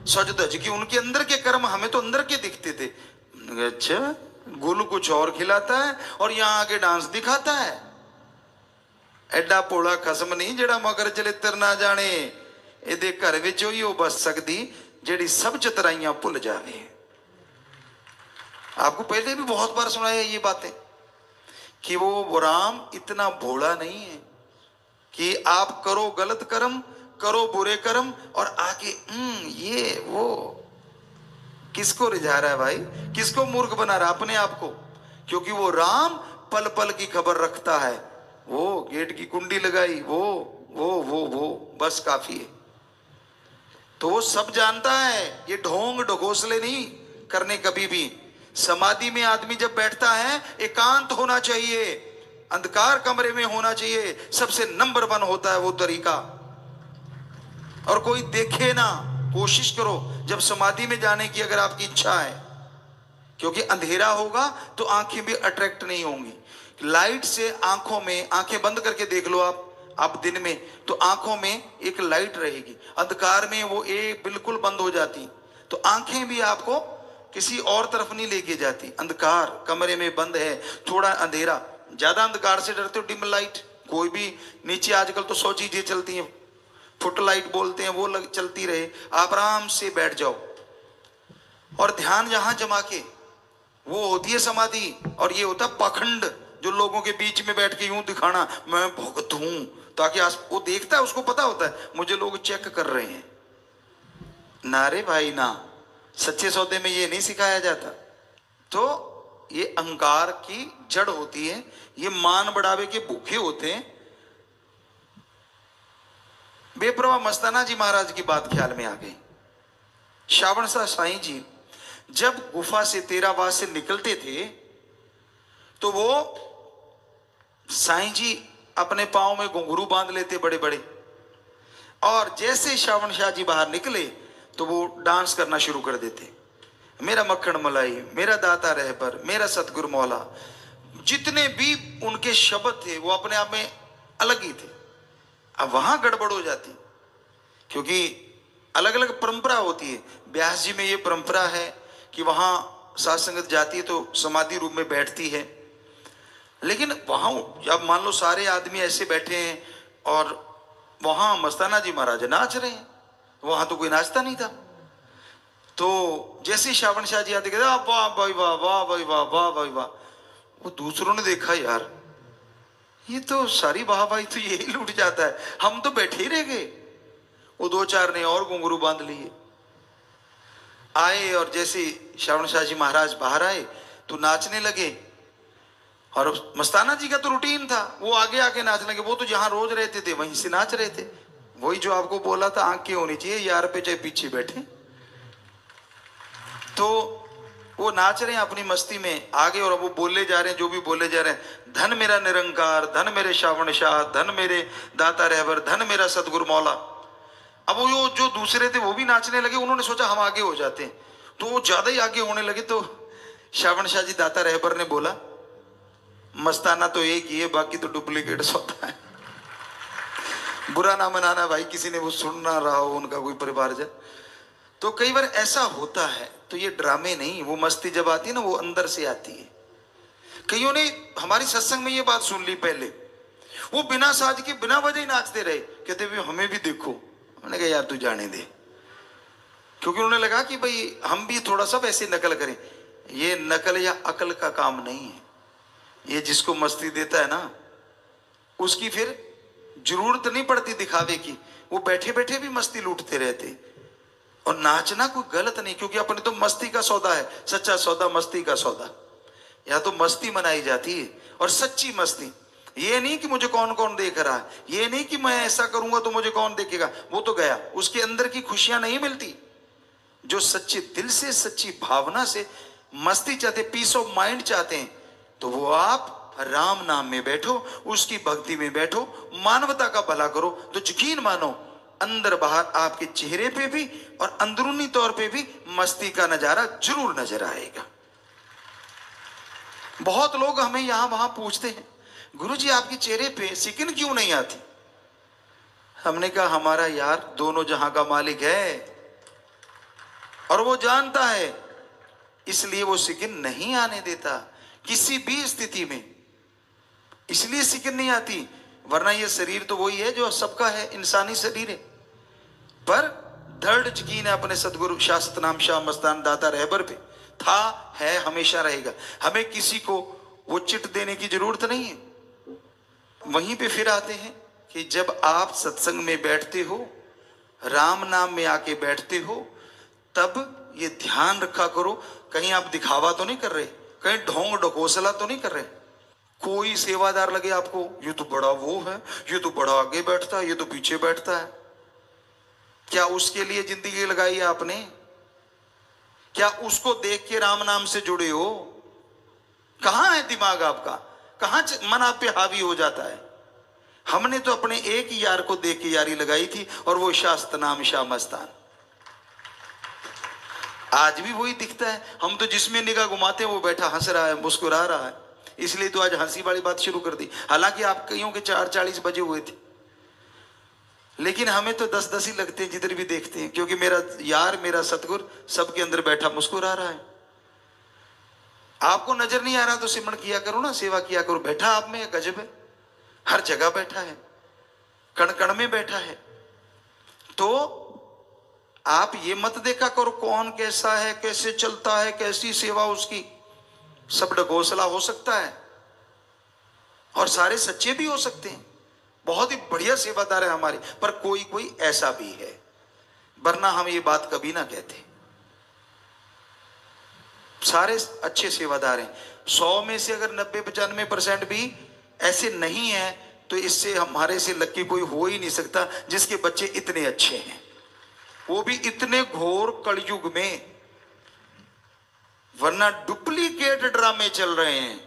सज धज की, उनके अंदर के कर्म हमें तो अंदर के दिखते थे। अच्छा गुल कुछ और खिलाता है और यहाँ आके डांस दिखाता है। एडा भोला खसम नहीं जेड़ा मगर चलित्र ना जाने, इहदे घर विच ही वो बस सकती जेड़ी सब चतराइयां भुल जावे। आपको पहले भी बहुत बार सुनाया ये बातें कि वो राम इतना भोला नहीं है कि आप करो गलत कर्म, करो बुरे कर्म और आके ये वो। किसको रिझा रहा है भाई? किसको मूर्ख बना रहा है? अपने आप को। क्योंकि वो राम पल पल की खबर रखता है। वो गेट की कुंडी लगाई, वो बस काफी है। तो वो सब जानता है, ये ढोंग ढकोसले नहीं करने कभी भी। समाधि में आदमी जब बैठता है एकांत होना चाहिए, अंधकार कमरे में होना चाहिए, सबसे नंबर 1 होता है वो तरीका। और कोई देखे ना, कोशिश करो जब समाधि में जाने की अगर आपकी इच्छा है, क्योंकि अंधेरा होगा तो आंखें भी अट्रैक्ट नहीं होंगी। लाइट से आंखों में, आंखें बंद करके देख लो आप दिन में, तो आंखों में एक लाइट रहेगी, अंधकार में वो एक बिल्कुल बंद हो जाती, तो आंखें भी आपको किसी और तरफ नहीं लेके जाती। अंधकार कमरे में बंद है, थोड़ा अंधेरा, ज्यादा अंधकार से डरते हो, डिम लाइट, कोई भी नीचे आजकल तो 100 चीजें चलती हैं, फुट लाइट बोलते हैं, वो चलती रहे, आप आराम से बैठ जाओ और ध्यान जहां जमा के, वो होती है समाधि। और ये होता है पाखंड, जो लोगों के बीच में बैठ के यूं दिखाना मैं भक्त हूं, ताकि वो देखता है, उसको पता होता है मुझे लोग चेक कर रहे हैं। ना रे भाई ना, सच्चे सौदे में ये नहीं सिखाया जाता। तो ये अहंकार की जड़ होती है, ये मान बढ़ावे के भूखे होते हैं। बेपरवाह मस्ताना जी महाराज की बात ख्याल में आ गई। श्रावण शाह साईं जी जब गुफा से तेरावास से निकलते थे तो वो साईं जी अपने पांव में घुंघरू बांध लेते बड़े बड़े, और जैसे श्रावण शाह जी बाहर निकले तो वो डांस करना शुरू कर देते, मेरा मक्खन मलाई, मेरा दाता रहबर, मेरा सतगुरु मौला। जितने भी उनके शब्द थे वो अपने आप में अलग ही थे। अब वहां गड़बड़ हो जाती, क्योंकि अलग अलग परंपरा होती है। ब्यास जी में ये परंपरा है कि वहां साध संगत जाती है तो समाधि रूप में बैठती है, लेकिन वहां जब मान लो सारे आदमी ऐसे बैठे हैं और वहां मस्ताना जी महाराज नाच रहे हैं, वहां तो कोई नाचता नहीं था। तो जैसे श्रावण शाह जी आते कहते वाह भाई वाह, वाह भाई वाह, वाह भाई वाह, वो दूसरों ने देखा यार ये तो सारी वाह भाई तो यही लूट जाता है, हम तो बैठे ही रह गए। वो 2-4 ने और घुंघरू बांध लिए, आए और जैसे श्रावण शाह जी महाराज बाहर आए तो नाचने लगे। और मस्ताना जी का तो रूटीन था, वो आगे आके नाचने लगे, वो तो जहां रोज रहते थे वहीं से नाच रहे थे। वही जो आपको बोला था, आंखें होनी चाहिए यार पे चाहे पीछे बैठे। तो वो नाच रहे हैं अपनी मस्ती में आगे, और वो बोले जा रहे हैं जो भी बोले जा रहे हैं, धन मेरा निरंकार, धन मेरे श्रावण शाह, धन मेरे दाता रहबर, धन मेरा सतगुरु मौला। अब वो जो दूसरे थे वो भी नाचने लगे, उन्होंने सोचा हम आगे हो जाते हैं, तो वो ज्यादा ही आगे होने लगे। तो श्रावण शाह जी दाता रहबर ने बोला मस्ताना तो एक ही है, बाकी तो डुप्लीकेट होता है। बुरा ना मनाना भाई, किसी ने वो सुन ना रहा हो उनका कोई परिवारजन। तो कई बार ऐसा होता है, तो ये ड्रामे नहीं, वो मस्ती जब आती है ना वो अंदर से आती है। कईयों ने हमारी सत्संग में ये बात सुन ली पहले, वो बिना साज के बिना वजह ही नाचते रहे, कहते भी हमें भी देखो। मैंने कहा यार तू जाने दे, क्योंकि उन्हें लगा कि भाई हम भी थोड़ा सा वैसे नकल करें। ये नकल या अकल का काम नहीं है, ये जिसको मस्ती देता है ना उसकी फिर जरूरत नहीं पड़ती दिखावे की, वो बैठे बैठे भी मस्ती लूटते रहते। और नाचना कोई गलत नहीं, क्योंकि अपने तो मस्ती का सौदा है, सच्चा सौदा मस्ती का सौदा। या तो मस्ती मनाई जाती है, और सच्ची मस्ती, ये नहीं कि मुझे कौन कौन देख रहा है, ये नहीं कि मैं ऐसा करूंगा तो मुझे कौन देखेगा, वो तो गया, उसके अंदर की खुशियां नहीं मिलती। जो सच्चे दिल से सच्ची भावना से मस्ती चाहते, पीस ऑफ माइंड चाहते हैं, तो वो आप राम नाम में बैठो, उसकी भक्ति में बैठो, मानवता का भला करो, तो यकीन मानो अंदर बाहर आपके चेहरे पे भी और अंदरूनी तौर पे भी मस्ती का नजारा जरूर नजर आएगा। बहुत लोग हमें यहां वहां पूछते हैं गुरुजी आपके चेहरे पे सिकिन क्यों नहीं आती। हमने कहा हमारा यार दोनों जहां का मालिक है और वो जानता है, इसलिए वो सिकिन नहीं आने देता किसी भी स्थिति में, इसलिए सिकिन नहीं आती। वरना ये शरीर तो वही है जो सबका है, इंसानी शरीर है, पर दृढ़ यकीन है अपने सदगुरु शास्त्र नाम शाह मस्तान दाता रहबर पे, था है हमेशा रहेगा। हमें किसी को वो चिट देने की जरूरत नहीं है। वहीं पे फिर आते हैं कि जब आप सत्संग में बैठते हो, राम नाम में आके बैठते हो, तब ये ध्यान रखा करो कहीं आप दिखावा तो नहीं कर रहे, कहीं ढोंग ढकोसला तो नहीं कर रहे। कोई सेवादार लगे आपको, ये तो बड़ा वो है, ये तो बड़ा आगे बैठता है, ये तो पीछे बैठता है, क्या उसके लिए जिंदगी लगाई आपने? क्या उसको देख के राम नाम से जुड़े हो? कहां है दिमाग आपका? कहां मन आप पे हावी हो जाता है? हमने तो अपने एक ही यार को देख के यारी लगाई थी, और वो शास्त नाम शाह मस्तान। आज भी वही दिखता है। हम तो जिसमें निगाह घुमाते हैं वो बैठा हंस रहा है, मुस्कुरा रहा है। इसलिए तो आज हंसी वाली बात शुरू कर दी। हालांकि आप कईयों के 4:40 बजे हुए थे, लेकिन हमें तो 10-10 ही लगते हैं जिधर भी देखते हैं, क्योंकि मेरा यार, मेरा सतगुर सबके अंदर बैठा मुस्कुरा रहा है। आपको नजर नहीं आ रहा तो सिमरण किया करो ना, सेवा किया करो। बैठा आप में गजब है, हर जगह बैठा है, कण कण में बैठा है। तो आप ये मत देखा करो कौन कैसा है, कैसे चलता है, कैसी सेवा उसकी। सब डगोसला हो सकता है और सारे सच्चे भी हो सकते हैं। बहुत ही बढ़िया सेवादार है हमारे, पर कोई कोई ऐसा भी है, वरना हम ये बात कभी ना कहते। सारे अच्छे सेवादार हैं। 100 में से अगर 90-95% भी ऐसे नहीं है, तो इससे हमारे से लक्की कोई हो ही नहीं सकता जिसके बच्चे इतने अच्छे हैं, वो भी इतने घोर कलयुग में। वरना डुप्लीकेट ड्रामे चल रहे हैं।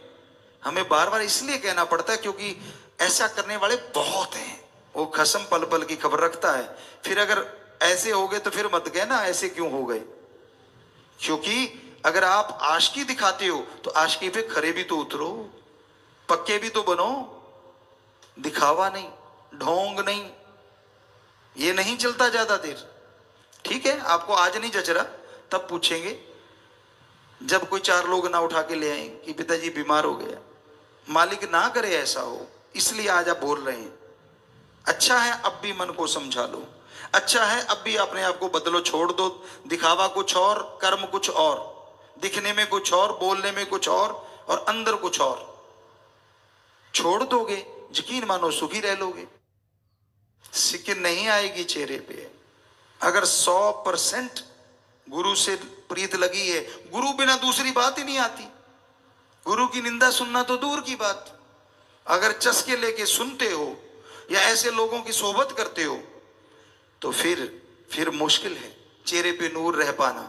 हमें बार बार इसलिए कहना पड़ता है क्योंकि ऐसा करने वाले बहुत हैं। वो खसम पल पल की खबर रखता है। फिर अगर ऐसे हो गए तो फिर मत कहना ऐसे क्यों हो गए, क्योंकि अगर आप आशिकी दिखाते हो तो आशिकी पे खरे भी तो उतरो, पक्के भी तो बनो। दिखावा नहीं, ढोंग नहीं, ये नहीं चलता ज्यादा देर। ठीक है, आपको आज नहीं जच रहा, तब पूछेंगे जब कोई 4 लोग ना उठा के ले आए कि पिताजी बीमार हो गया। मालिक ना करे ऐसा हो, इसलिए आज आप बोल रहे हैं। अच्छा है अब भी मन को समझा लो, अच्छा है अब भी अपने आप को बदलो, छोड़ दो दिखावा कुछ और, कर्म कुछ और, दिखने में कुछ और, बोलने में कुछ और अंदर कुछ और। छोड़ दोगे, यकीन मानो सुखी रह लोगे, सिकिन नहीं आएगी चेहरे पे। अगर 100% गुरु से प्रीत लगी है, गुरु बिना दूसरी बात ही नहीं आती। गुरु की निंदा सुनना तो दूर की बात, अगर चस्के लेके सुनते हो या ऐसे लोगों की सोबत करते हो तो फिर मुश्किल है चेहरे पे नूर रह पाना।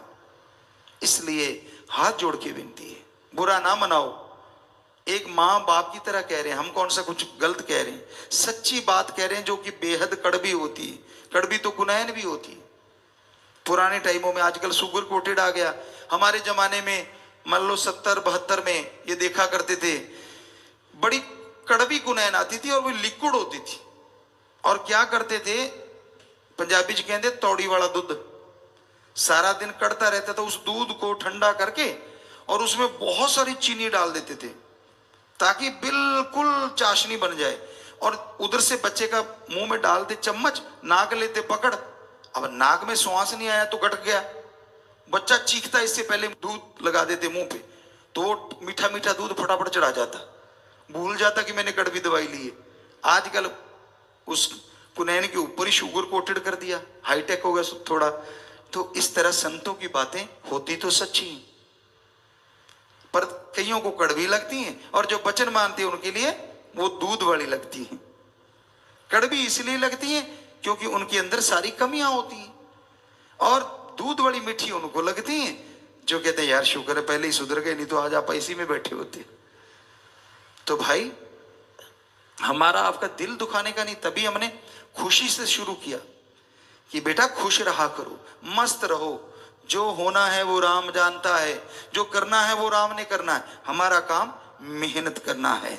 इसलिए हाथ जोड़ के विनती है, बुरा ना मनाओ। एक माँ बाप की तरह कह रहे हैं, हम कौन सा कुछ गलत कह रहे हैं, सच्ची बात कह रहे हैं जो कि बेहद कड़वी होती है। कड़वी तो कुनैन भी होती है। पुराने टाइमों में, आजकल शुगर कोटेड आ गया, हमारे जमाने में मान लो 70-72 में ये देखा करते थे, बड़ी कड़वी कुनैन आती थी और वो लिक्विड होती थी। और क्या करते थे, पंजाबी च कहते तौड़ी वाला दूध, सारा दिन कड़ता रहता था। उस दूध को ठंडा करके और उसमें बहुत सारी चीनी डाल देते थे ताकि बिल्कुल चाशनी बन जाए, और उधर से बच्चे का मुंह में डालते चम्मच, नाक लेते पकड़। अब नाक में श्वास नहीं आया तो गट गया, बच्चा चीखता, इससे पहले दूध लगा देते मुंह पे, तो मीठा मीठा दूध फटाफट चढ़ा जाता, भूल जाता कि मैंने कड़वी दवाई ली है। आजकल उस कुनैन के ऊपर ही शुगर कोटेड कर दिया, हाईटेक हो गया थोड़ा। तो इस तरह संतों की बातें होती तो सच्ची हैं, पर कईयों को कड़वी लगती हैं, और जो वचन मानते हैं उनके लिए वो दूध वाली लगती हैं। कड़वी इसलिए लगती हैं क्योंकि उनके अंदर सारी कमियां होती हैं, और दूध वाली मीठी उनको लगती हैं जो कहते हैं यार शुक्र है पहले ही सुधर गए, नहीं तो आज आप इसी में बैठे होते। तो भाई हमारा आपका दिल दुखाने का नहीं, तभी हमने खुशी से शुरू किया कि बेटा खुश रहा करो, मस्त रहो। जो होना है वो राम जानता है, जो करना है वो राम ने करना है। हमारा काम मेहनत करना है,